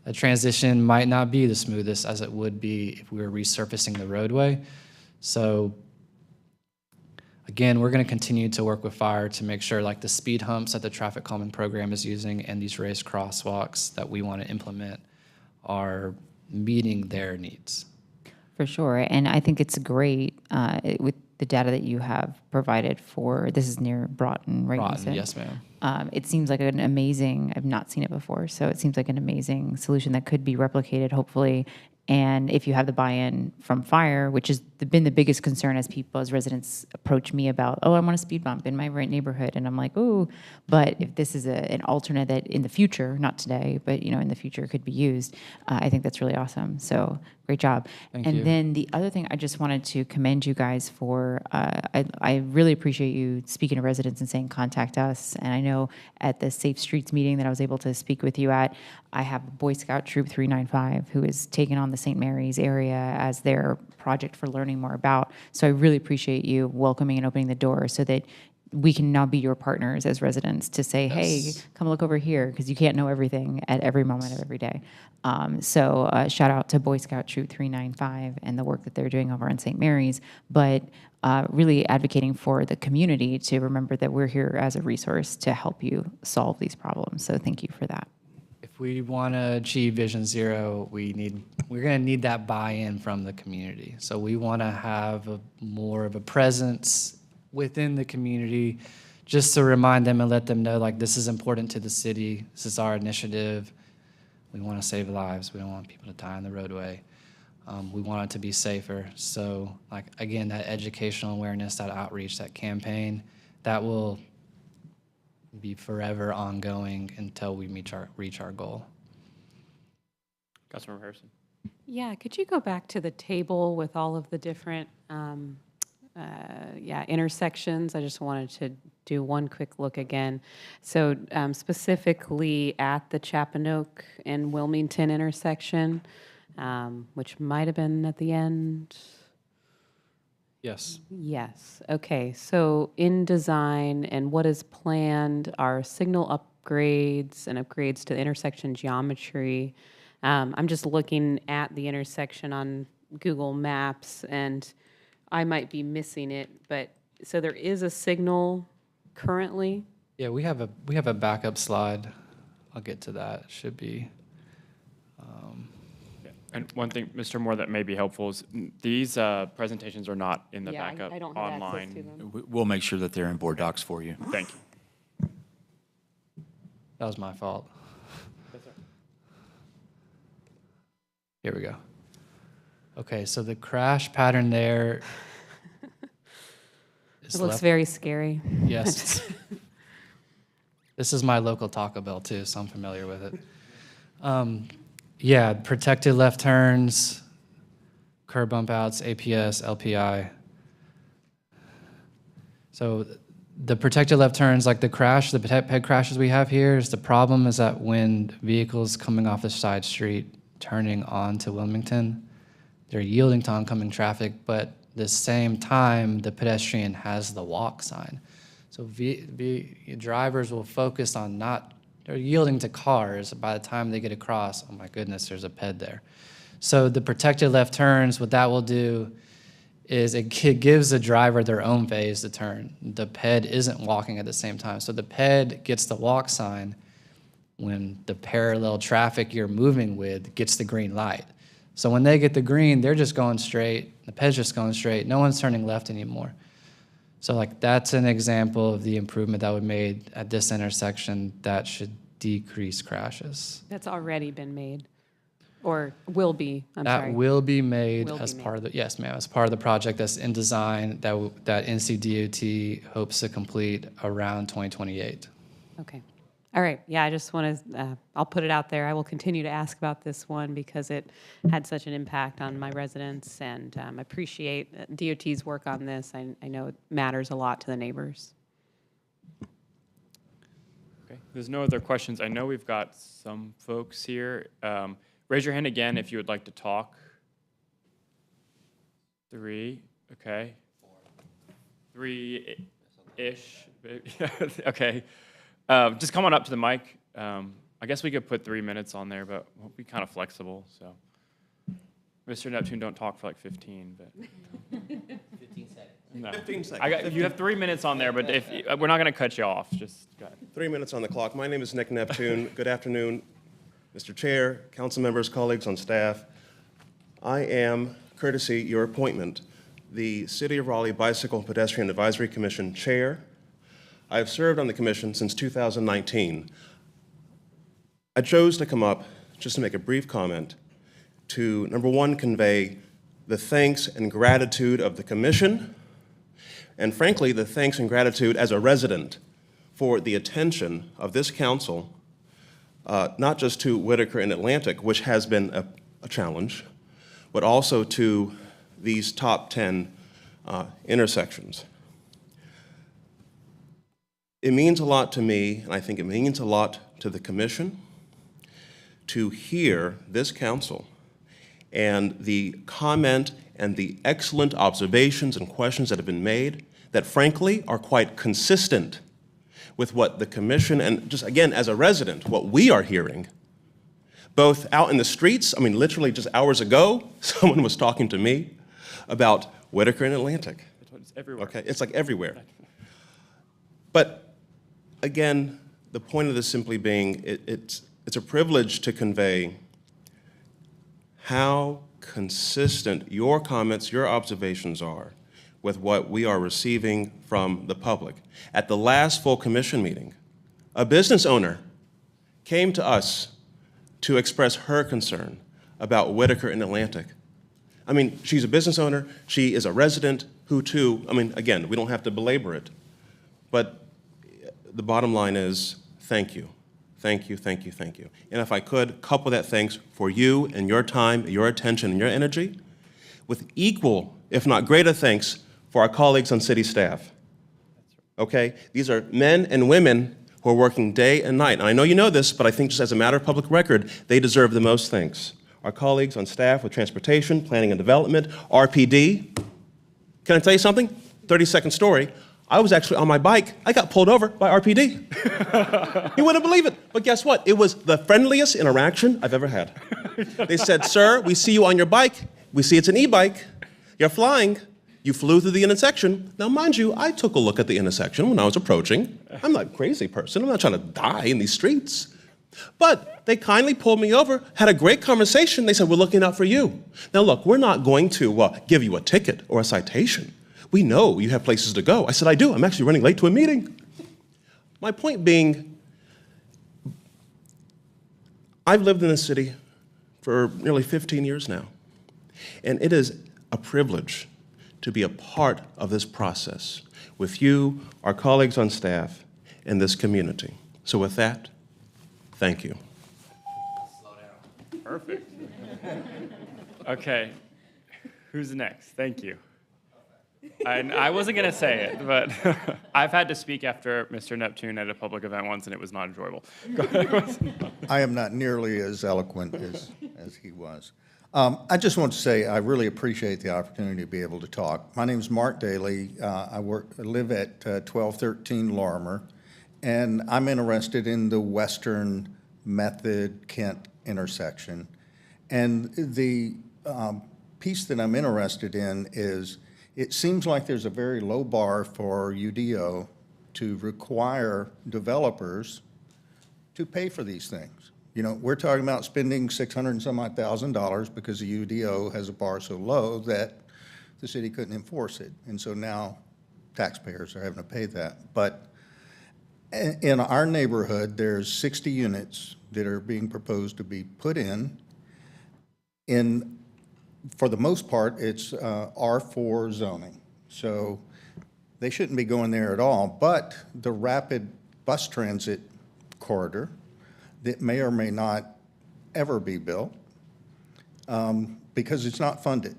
a transition might not be the smoothest as it would be if we were resurfacing the roadway. So again, we're going to continue to work with fire to make sure like the speed humps that the traffic calming program is using and these raised crosswalks that we want to implement are meeting their needs. For sure. And I think it's great with the data that you have provided for, this is near Broughton, right? Broughton, yes, ma'am. It seems like an amazing, I've not seen it before, so it seems like an amazing solution that could be replicated, hopefully. And if you have the buy-in from fire, which has been the biggest concern as residents approach me about, oh, I want a speed bump in my right neighborhood. And I'm like, oh, but if this is an alternate that in the future, not today, but in the future could be used, I think that's really awesome. So great job. Thank you. And then the other thing I just wanted to commend you guys for, I really appreciate you speaking to residents and saying contact us. And I know at the Safe Streets meeting that I was able to speak with you at, I have Boy Scout Troop 395 who is taking on the St. Mary's area as their project for learning more about. So I really appreciate you welcoming and opening the door so that we can now be your partners as residents to say, hey, come look over here, because you can't know everything at every moment of every day. So shout out to Boy Scout Troop 395 and the work that they're doing over in St. Mary's, but really advocating for the community to remember that we're here as a resource to help you solve these problems. So thank you for that. If we want to achieve Vision Zero, we're going to need that buy-in from the community. So we want to have more of a presence within the community, just to remind them and let them know, like, this is important to the city. This is our initiative. We want to save lives. We don't want people to die on the roadway. We want it to be safer. So, like, again, that educational awareness, that outreach, that campaign, that will be forever ongoing until we reach our goal. Councilmember Harrison. Yeah, could you go back to the table with all of the different intersections? I just wanted to do one quick look again. So specifically at the Chapanoke and Wilmington intersection, which might have been at the end. Yes. Yes. Okay. So in design and what is planned are signal upgrades and upgrades to the intersection geometry. I'm just looking at the intersection on Google Maps, and I might be missing it, but so there is a signal currently. Yeah, we have a backup slide. I'll get to that. It should be. And one thing, Mr. Moore, that may be helpful is these presentations are not in the backup I don't have online. access to them. We'll make sure that they're in board docs for you. Thank you. That was my fault. Here we go. Okay, so the crash pattern there is It looks left. very scary. Yes. This is my local Taco Bell too, so I'm familiar with it. Yeah, protected left turns, curb bump outs, APS, LPI. So the protected left turns, like the ped crashes we have here, is the problem is that when vehicles coming off the side street turning onto Wilmington, they're yielding to oncoming traffic, but at the same time, the pedestrian has the walk sign. So drivers will focus on they're yielding to cars. By the time they get across, oh my goodness, there's a ped there. So the protected left turns, what that will do is it gives the driver their own phase to turn. The ped isn't walking at the same time. So the ped gets the walk sign when the parallel traffic you're moving with gets the green light. So when they get the green, they're just going straight. The ped's just going straight. No one's turning left anymore. So like that's an example of the improvement that we made at this intersection that should decrease crashes. That's already been made, or will be, I'm sorry. That will be made Will as be part of the, yes, ma'am, as part of the project that's in design that NCDOT hopes to complete around 2028. Okay. All right. Yeah, I just want to, I'll put it out there. I will continue to ask about this one because it had such an impact on my residents, and I appreciate DOT's work on this. I know it matters a lot to the neighbors. Okay, there's no other questions. I know we've got some folks here. Raise your hand again if you would like to talk. 3, okay. 3-ish, okay. Just come on up to the mic. I guess we could put 3 minutes on there, but we'll be kind of flexible, so. Mr. Neptune, don't talk for like 15, but. 15 seconds. No. 15 seconds. You have 3 minutes on there, but if, we're not gonna cut you off, just go ahead. 3 minutes on the clock. My name is Nick Neptune. Good afternoon, Mr. Chair, council members, colleagues on staff. I am, courtesy your appointment, the City of Raleigh Bicycle and Pedestrian Advisory Commission Chair. I have served on the commission since 2019. I chose to come up just to make a brief comment to, number one, convey the thanks and gratitude of the commission, and frankly, the thanks and gratitude as a resident for the attention of this council, not just to Whitaker and Atlantic, which has been a challenge, but also to these top 10 intersections. It means a lot to me, and I think it means a lot to the commission, to hear this council and the comment and the excellent observations and questions that have been made that frankly are quite consistent with what the commission, and just again, as a resident, what we are hearing, both out in the streets. I mean, literally just hours ago, someone was talking to me about Whitaker and Atlantic. It's everywhere. Okay, it's like everywhere. But again, the point of this simply being, it's a privilege to convey how consistent your comments, your observations are with what we are receiving from the public. At the last full commission meeting, a business owner came to us to express her concern about Whitaker and Atlantic. I mean, she's a business owner, she is a resident who too, I mean, again, we don't have to belabor it, but the bottom line is, thank you. Thank you, thank you, thank you. And if I could, couple that thanks for you and your time, your attention, and your energy with equal, if not greater thanks for our colleagues on city staff. Okay? These are men and women who are working day and night. And I know you know this, but I think just as a matter of public record, they deserve the most thanks. Our colleagues on staff with transportation, planning and development, RPD. Can I tell you something? 30-second story. I was actually on my bike. I got pulled over by RPD. You wouldn't believe it. But guess what? It was the friendliest interaction I've ever had. They said, sir, we see you on your bike. We see it's an e-bike. You're flying. You flew through the intersection. Now, mind you, I took a look at the intersection when I was approaching. I'm not a crazy person. I'm not trying to die in these streets. But they kindly pulled me over, had a great conversation. They said, we're looking out for you. Now, look, we're not going to give you a ticket or a citation. We know you have places to go. I said, I do. I'm actually running late to a meeting. My point being, I've lived in this city for nearly 15 years now, and it is a privilege to be a part of this process with you, our colleagues on staff, and this community. So with that, thank you. Perfect. Okay, who's next? Thank you. I wasn't going to say it, but I've had to speak after Mr. Neptune at a public event once, and it was not enjoyable. I am not nearly as eloquent as he was. I just want to say I really appreciate the opportunity to be able to talk. My name is Mark Daly. I live at 1213 Larimer, and I'm interested in the Western Method-Kent intersection. And the piece that I'm interested in is it seems like there's a very low bar for UDO to require developers to pay for these things. You know, we're talking about spending $600 and some odd thousand because the UDO has a bar so low that the city couldn't enforce it. And so now taxpayers are having to pay that. But in our neighborhood, there's 60 units that are being proposed to be put in. For the most part, it's R4 zoning. So they shouldn't be going there at all. But the rapid bus transit corridor that may or may not ever be built because it's not funded.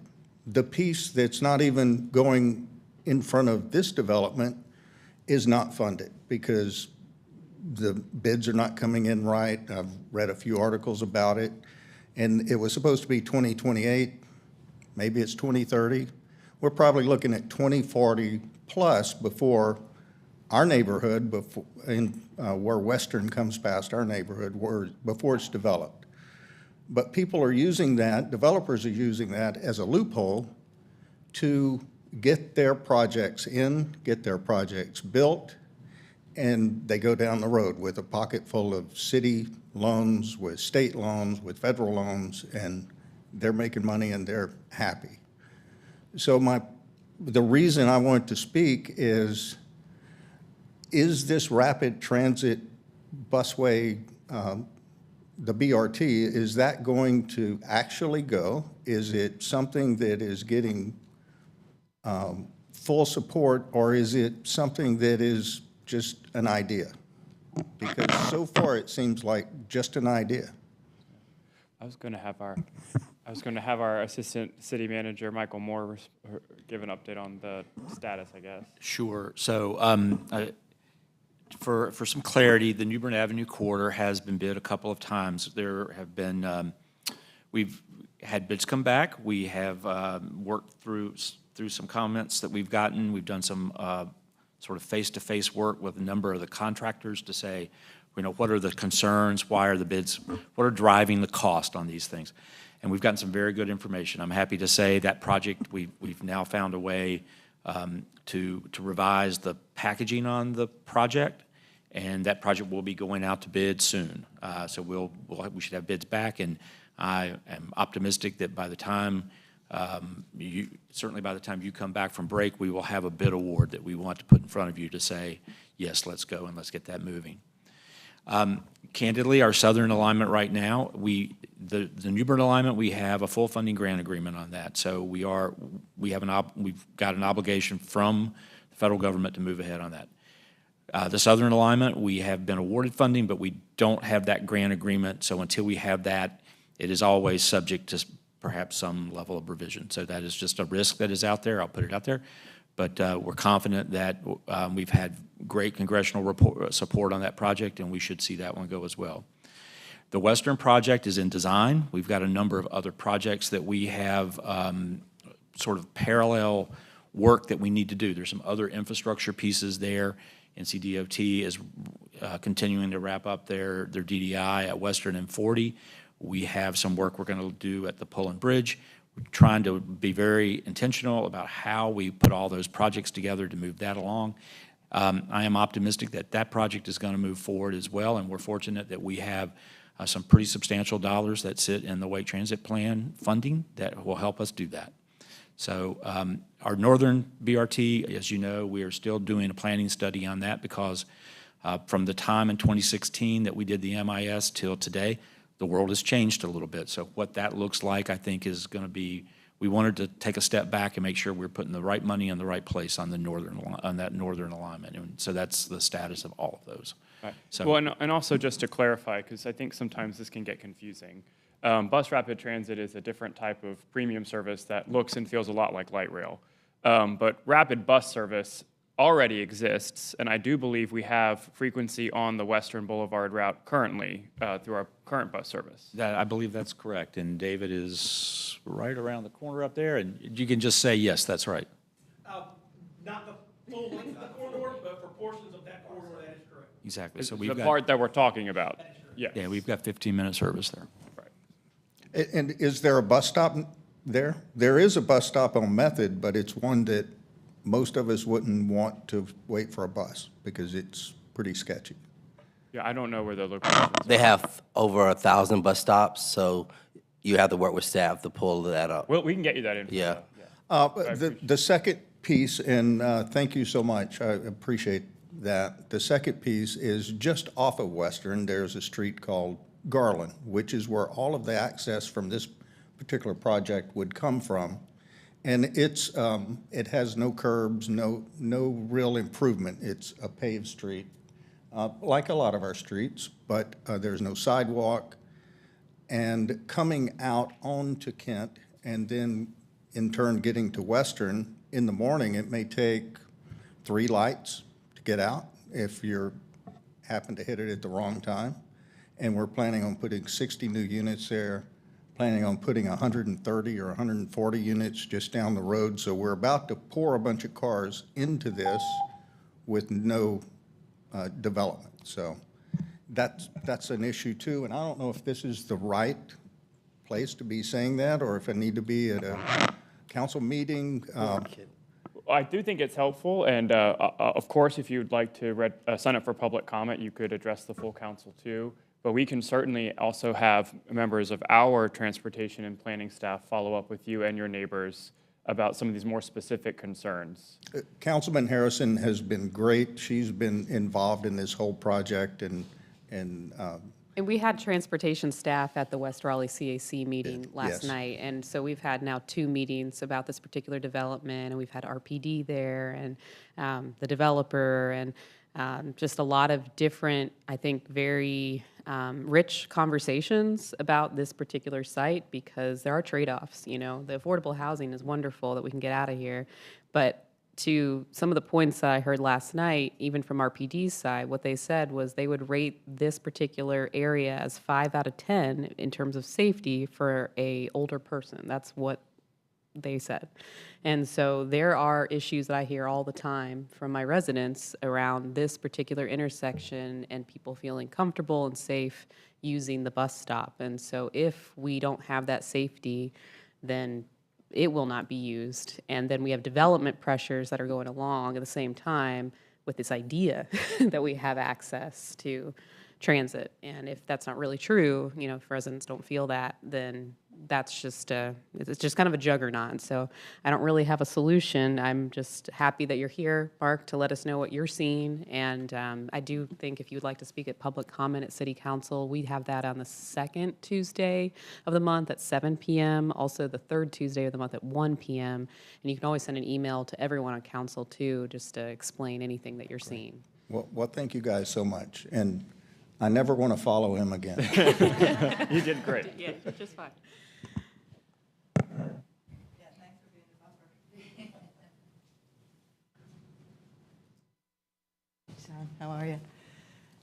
The piece that's not even going in front of this development is not funded because the bids are not coming in right. I've read a few articles about it, and it was supposed to be 2028. Maybe it's 2030. We're probably looking at 2040 plus before our neighborhood, where Western comes past our neighborhood, before it's developed. But people are using that, developers are using that as a loophole to get their projects in, get their projects built, and they go down the road with a pocket full of city loans, with state loans, with federal loans, and they're making money and they're happy. So the reason I want to speak is this rapid transit busway, the BRT, is that going to actually go? Is it something that is getting full support, or is it something that is just an idea? Because so far it seems like just an idea. I was going to have our assistant city manager, Michael Moore, give an update on the status, I guess. Sure. So for some clarity, the New Bern Avenue corridor has been bid a couple of times. There have been, we've had bids come back. We have worked through some comments that we've gotten. We've done some sort of face-to-face work with a number of the contractors to say, what are the concerns? Why are the bids? What are driving the cost on these things? And we've gotten some very good information. I'm happy to say that project, we've now found a way to revise the packaging on the project, and that project will be going out to bid soon. So we should have bids back, and I am optimistic that by the time certainly by the time you come back from break, we will have a bid award that we want to put in front of you to say, yes, let's go and let's get that moving. Candidly, our southern alignment right now, the New Bern alignment, we have a full funding grant agreement on that. So we've got an obligation from the federal government to move ahead on that. The southern alignment, we have been awarded funding, but we don't have that grant agreement. So until we have that, it is always subject to perhaps some level of revision. So that is just a risk that is out there. I'll put it out there. But we're confident that we've had great congressional support on that project, and we should see that one go as well. The Western project is in design. We've got a number of other projects that we have sort of parallel work that we need to do. There's some other infrastructure pieces there. NCDOT is continuing to wrap up their DDI at Western and 40. We have some work we're going to do at the Pullen Bridge. We're trying to be very intentional about how we put all those projects together to move that along. I am optimistic that that project is going to move forward as well, and we're fortunate that we have some pretty substantial dollars that sit in the Wake Transit Plan funding that will help us do that. So our northern BRT, as you know, we are still doing a planning study on that because from the time in 2016 that we did the MIS till today, the world has changed a little bit. So what that looks like, I think, is going to be, we wanted to take a step back and make sure we're putting the right money in the right place on that northern alignment. And so that's the status of all of those. Right. So, well, and also just to clarify, because I think sometimes this can get confusing, bus rapid transit is a different type of premium service that looks and feels a lot like light rail. But rapid bus service already exists, and I do believe we have frequency on the Western Boulevard route currently through our current bus service. I believe that's correct, and David is right around the corner up there, and you can just say, yes, that's right. Not the full length of the corridor, but for portions of that corridor, that is correct. Exactly. It's So the part that we're talking about. Yeah. Yeah, we've got 15-minute service there. Right. And is there a bus stop there? There is a bus stop on Method, but it's one that most of us wouldn't want to wait for a bus because it's pretty sketchy. Yeah, I don't know where the locations are. They have over 1,000 bus stops, so you have to work with staff to pull that up. Well, we can get you that info. Yeah. But the second piece, and thank you so much, I appreciate that. The second piece is just off of Western, there's a street called Garland, which is where all of the access from this particular project would come from. And it has no curbs, no real improvement. It's a paved street, like a lot of our streets, but there's no sidewalk. And coming out onto Kent and then in turn getting to Western, in the morning, it may take 3 lights to get out if you happen to hit it at the wrong time. And we're planning on putting 60 new units there, planning on putting 130 or 140 units just down the road. So we're about to pour a bunch of cars into this with no development. So that's an issue too. And I don't know if this is the right place to be saying that, or if I need to be at a council meeting. I do think it's helpful, and of course, if you'd like to sign up for public comment, you could address the full council too. But we can certainly also have members of our transportation and planning staff follow up with you and your neighbors about some of these more specific concerns. Councilman Harrison has been great. She's been involved in this whole project, and we had transportation staff at the West Raleigh CAC meeting last yes. night, and so we've had now 2 meetings about this particular development, and we've had RPD there and the developer, and just a lot of different, I think, very rich conversations about this particular site, because there are trade-offs. You know, the affordable housing is wonderful that we can get out of here, but to some of the points that I heard last night, even from RPD's side, what they said was they would rate this particular area as 5 out of 10 in terms of safety for a older person. That's what they said. And so there are issues that I hear all the time from my residents around this particular intersection and people feeling comfortable and safe using the bus stop. And so if we don't have that safety, then it will not be used. And then we have development pressures that are going along at the same time with this idea that we have access to transit. And if that's not really true, you know, if residents don't feel that, then that's just it's just kind of a juggernaut. So I don't really have a solution. I'm just happy that you're here, Mark, to let us know what you're seeing. And I do think if you'd like to speak at public comment at City Council, we have that on the 2nd Tuesday of the month at 7 p.m., also the 3rd Tuesday of the month at 1 p.m. And you can always send an email to everyone on council, too, just to explain anything that you're seeing. well, thank you guys so much. And I never want to follow him again. You did great. Yeah, just fine. How are you?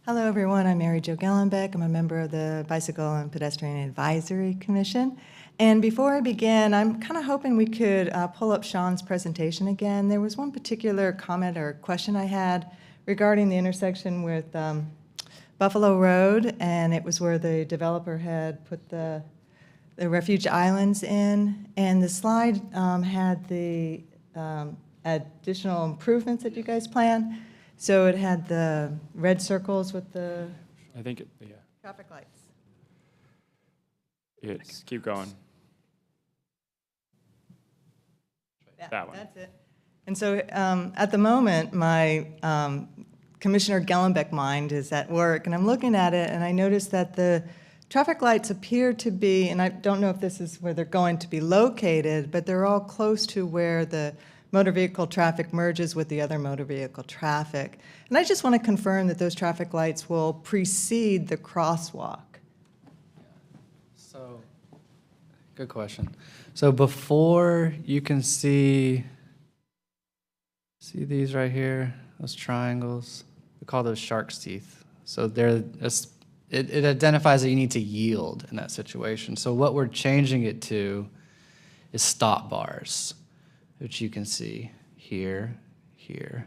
Hello, everyone. I'm Mary Jo Gellenbeck. I'm a member of the Bicycle and Pedestrian Advisory Commission. And before I begin, I'm kind of hoping we could pull up Sean's presentation again. There was one particular comment or question I had regarding the intersection with Buffalo Road, and it was where the developer had put the refuge islands in. And the slide had the additional improvements that you guys plan. So it had the red circles with the I think, yeah. traffic lights. It's, keep going. Yeah, That one. that's it. And so at the moment, my Commissioner Gellenbeck mind is at work, and I'm looking at it, and I noticed that the traffic lights appear to be, and I don't know if this is where they're going to be located, but they're all close to where the motor vehicle traffic merges with the other motor vehicle traffic. And I just want to confirm that those traffic lights will precede the crosswalk. So, good question. So before you can see these right here, those triangles, we call those shark's teeth. So it identifies that you need to yield in that situation. So what we're changing it to is stop bars, which you can see here, here,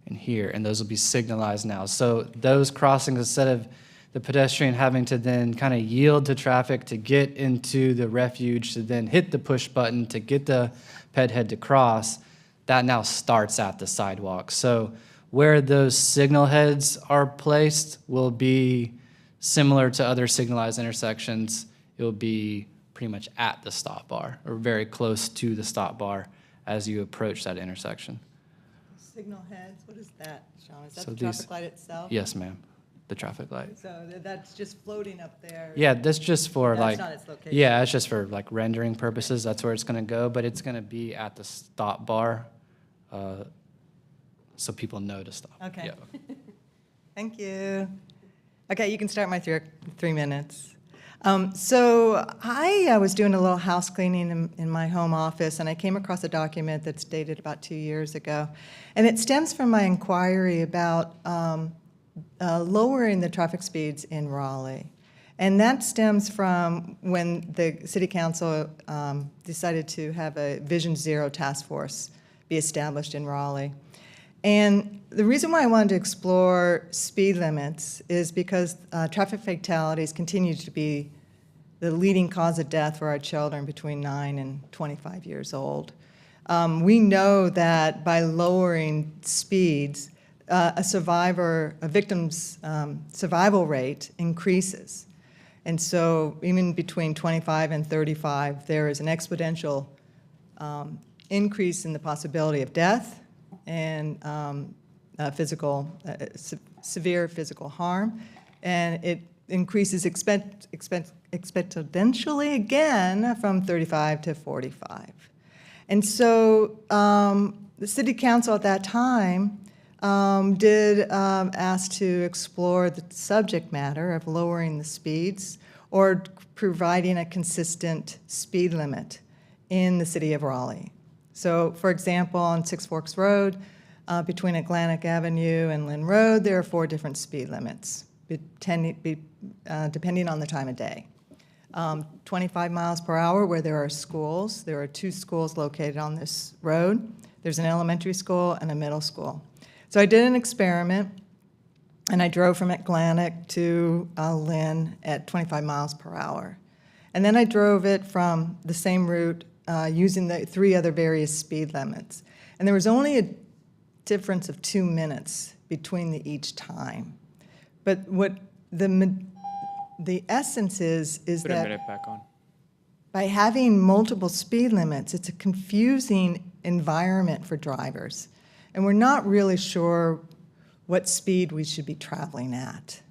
and here, and those will be signalized now. So those crossings, instead of the pedestrian having to then kind of yield to traffic to get into the refuge, to then hit the push button to get the ped head to cross, that now starts at the sidewalk. So where those signal heads are placed will be similar to other signalized intersections. It will be pretty much at the stop bar or very close to the stop bar as you approach that intersection. Signal heads, what is that, Sean? Is that So the these- traffic light itself? Yes, ma'am, the traffic light. So that's just floating up there? Yeah, that's just for That's like, not its location. yeah, it's just for like rendering purposes. That's where it's gonna go, but it's gonna be at the stop bar, so people know to stop. Okay. Yeah. Thank you. Okay, you can start my 3 minutes. So I was doing a little house cleaning in my home office, and I came across a document that's dated about 2 years ago. And it stems from my inquiry about lowering the traffic speeds in Raleigh. And that stems from when the city council decided to have a Vision Zero task force be established in Raleigh. And the reason why I wanted to explore speed limits is because traffic fatalities continue to be the leading cause of death for our children between 9 and 25 years old. We know that by lowering speeds, a victim's survival rate increases. And so even between 25 and 35, there is an exponential increase in the possibility of death and severe physical harm, and it increases exponentially again from 35 to 45. And so the city council at that time did ask to explore the subject matter of lowering the speeds or providing a consistent speed limit in the city of Raleigh. So, for example, on Six Forks Road, between Atlantic Avenue and Lynn Road, there are 4 different speed limits, depending on the time of day. 25 miles per hour where there are schools. There are 2 schools located on this road. There's an elementary school and a middle school. So I did an experiment, and I drove from Atlantic to Lynn at 25 miles per hour. And then I drove it from the same route using the 3 other various speed limits. And there was only a difference of 2 minutes between each time. But what the essence is Put a that minute back on. by having multiple speed limits, it's a confusing environment for drivers. And we're not really sure what speed we should be traveling at.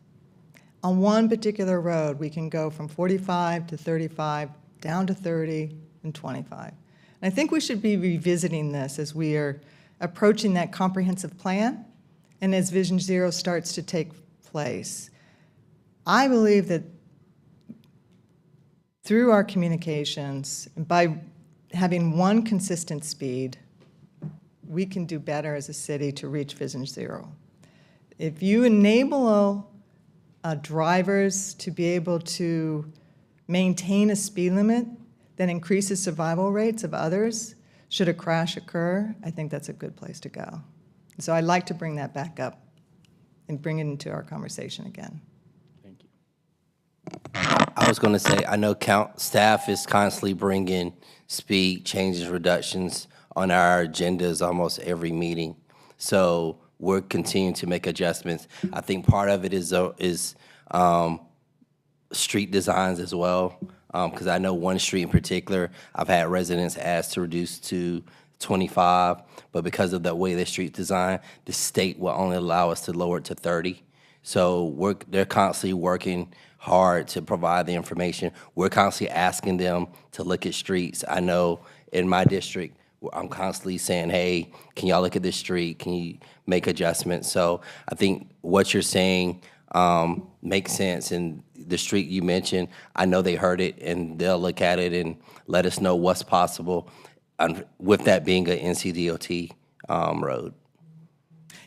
On one particular road, we can go from 45 to 35, down to 30, and 25. And I think we should be revisiting this as we are approaching that comprehensive plan and as Vision Zero starts to take place. I believe that through our communications, by having one consistent speed, we can do better as a city to reach Vision Zero. If you enable drivers to be able to maintain a speed limit that increases survival rates of others, should a crash occur, I think that's a good place to go. So I'd like to bring that back up and bring it into our conversation again. Thank you. I was going to say, I know staff is constantly bringing speed changes, reductions on our agendas almost every meeting. So we're continuing to make adjustments. I think part of it is street designs as well, because I know one street in particular, I've had residents ask to reduce to 25, but because of the way the street's designed, the state will only allow us to lower it to 30. So they're constantly working hard to provide the information. We're constantly asking them to look at streets. I know in my district, I'm constantly saying, hey, can y'all look at this street? Can you make adjustments? So I think what you're saying makes sense. And the street you mentioned, I know they heard it, and they'll look at it and let us know what's possible, with that being an NCDOT road.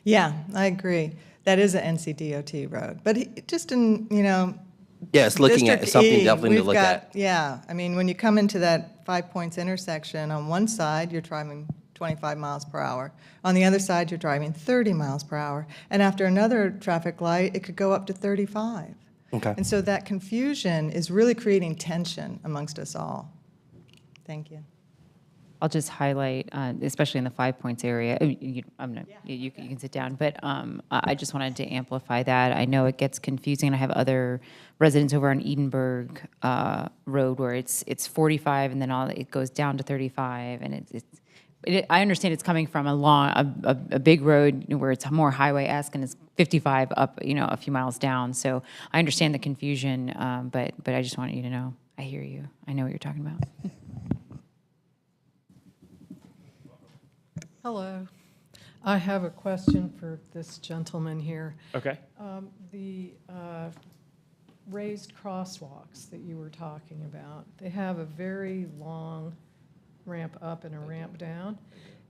Yeah, I agree. That is an NCDOT road. But just in, Yeah, it's looking at District something E, definitely to we've look got- at. Yeah, I mean, when you come into that 5 Points intersection, on one side, you're driving 25 miles per hour. On the other side, you're driving 30 miles per hour. And after another traffic light, it could go up to 35. Okay. And so that confusion is really creating tension amongst us all. Thank you. I'll just highlight, especially in the 5 Points area, you can sit down, but I just wanted to amplify that. I know it gets confusing. I have other residents over on Edenburg Road where it's 45 and then it goes down to 35, and I understand it's coming from a big road where it's more highway-esque and it's 55 up, a few miles down. So I understand the confusion, but I just wanted you to know, I hear you. I know what you're talking about. Hello. I have a question for this gentleman here. Okay. The raised crosswalks that you were talking about, they have a very long ramp up and a ramp down.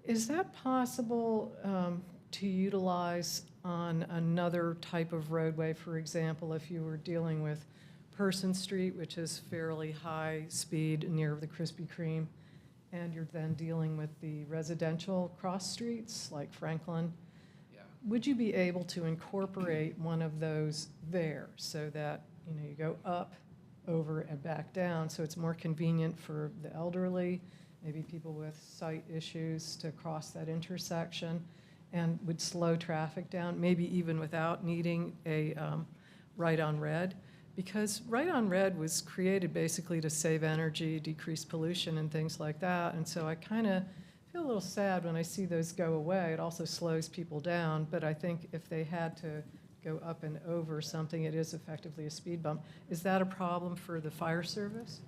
Is that possible to utilize on another type of roadway? For example, if you were dealing with Person Street, which is fairly high speed near the Krispy Kreme, and you're then dealing with the residential cross streets like Franklin, would you be able to incorporate one of those there so that, you go up, over, and back down, so it's more convenient for the elderly, maybe people with sight issues to cross that intersection, and would slow traffic down, maybe even without needing a right on red? Because right on red was created basically to save energy, decrease pollution, and things like that. And so I kind of feel a little sad when I see those go away. It also slows people down, but I think if they had to go up and over something, it is effectively a speed bump. Is that a problem for the fire service?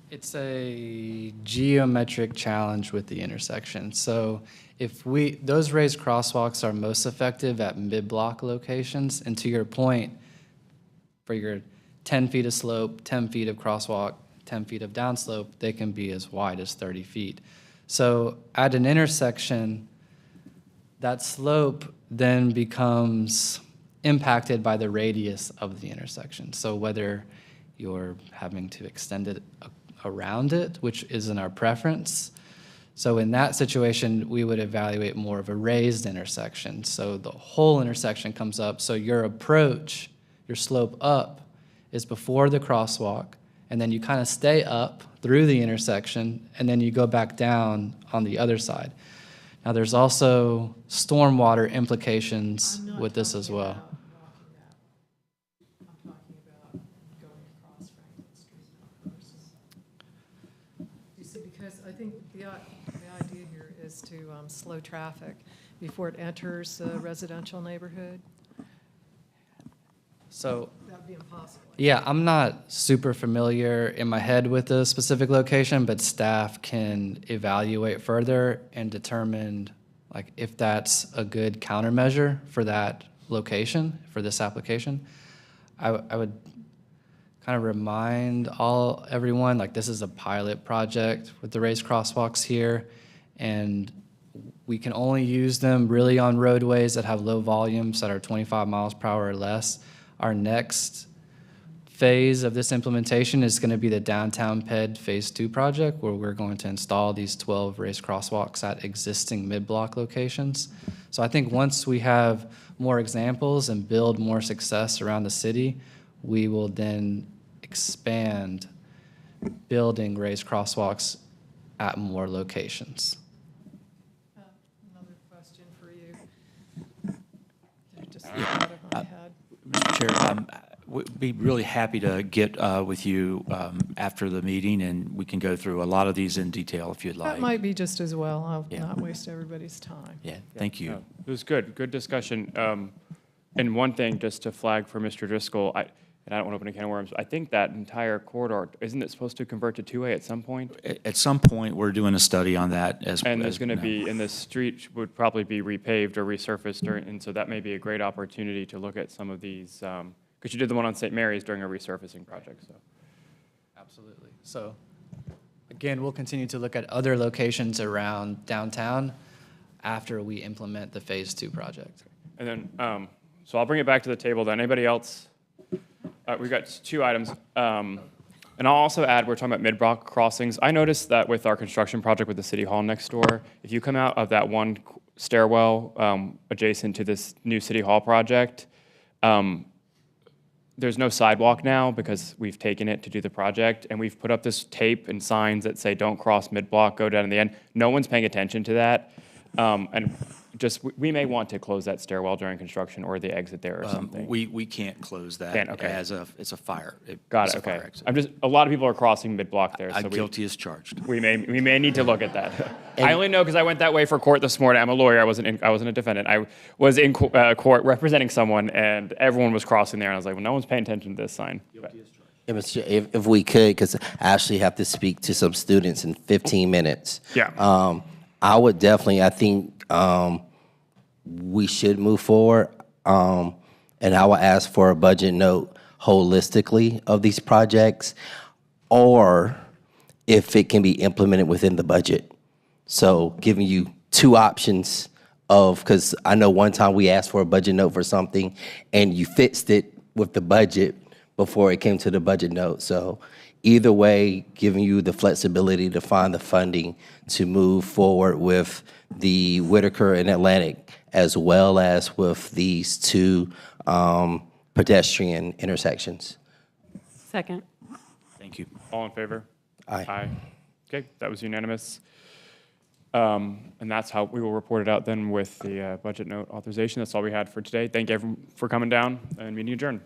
It's a geometric challenge with the intersection. So those raised crosswalks are most effective at mid-block locations. And to your point, for your 10 feet of slope, 10 feet of crosswalk, 10 feet of downslope, they can be as wide as 30 feet. So at an intersection, that slope then becomes impacted by the radius of the intersection. So whether you're having to extend it around it, which isn't our preference. So in that situation, we would evaluate more of a raised intersection. So the whole intersection comes up. So your approach, your slope up, is before the crosswalk, and then you kind of stay up through the intersection, and then you go back down on the other side. Now, there's also stormwater implications with this as well. I'm talking about going across Franklin Street, not Person. You see, because I think the idea here is to slow traffic before it enters the residential neighborhood. So That would be impossible. yeah, I'm not super familiar in my head with the specific location, but staff can evaluate further and determine if that's a good countermeasure for that location, for this application. I would kind of remind everyone, this is a pilot project with the raised crosswalks here, and we can only use them really on roadways that have low volumes that are 25 miles per hour or less. Our next phase of this implementation is going to be the Downtown PED Phase 2 project, where we're going to install these 12 raised crosswalks at existing mid-block locations. So I think once we have more examples and build more success around the city, we will then expand building raised crosswalks at more locations. Another question for you. I just thought of my head. Mr. Chair, we'd be really happy to get with you after the meeting, and we can go through a lot of these in detail if you'd like. That might be just as well. I'll Yeah. not waste everybody's time. Yeah, thank you. No, it was good discussion. And one thing just to flag for Mr. Driscoll, and I don't want to open a can of worms, I think that entire corridor, isn't it supposed to convert to two-way at some point? At some point, we're doing a study on that as And there's going to no. be, and the street would probably be repaved or resurfaced, and so that may be a great opportunity to look at some of these, because you did the one on St. Mary's during a resurfacing project, so. Absolutely. So again, we'll continue to look at other locations around downtown after we implement the Phase 2 project. And then, so I'll bring it back to the table then. Anybody else? We've got two items. And I'll also add, we're talking about mid-block crossings. I noticed that with our construction project with the city hall next door, if you come out of that one stairwell adjacent to this new city hall project, there's no sidewalk now because we've taken it to do the project, and we've put up this tape and signs that say, don't cross mid-block, go down to the end. No one's paying attention to that. And just, we may want to close that stairwell during construction or the exit there or something. We can't close that. Can't, okay. It's a fire. Got It's it, a fire okay. exit. I'm just, a lot of people are crossing mid-block there, so I'm we, guilty as charged. we may need to look at that. I only know because I went that way for court this morning. I'm a lawyer, I wasn't a defendant. I was in court representing someone, and everyone was crossing there, and I was like, well, no one's paying attention to this sign. But- Yeah, Mr. Chair, if we could, because I actually have to speak to some students in 15 minutes. Yeah. I would definitely, I think we should move forward. And I would ask for a budget note holistically of these projects, or if it can be implemented within the budget. So giving you two options of, because I know one time we asked for a budget note for something, and you fixed it with the budget before it came to the budget note. So either way, giving you the flexibility to find the funding to move forward with the Whitaker and Atlantic, as well as with these two pedestrian intersections. Second. Thank you. All in favor? Aye. Aye. Okay, that was unanimous. And that's how we will report it out then with the budget note authorization. That's all we had for today. Thank you everyone for coming down, and meeting adjourned.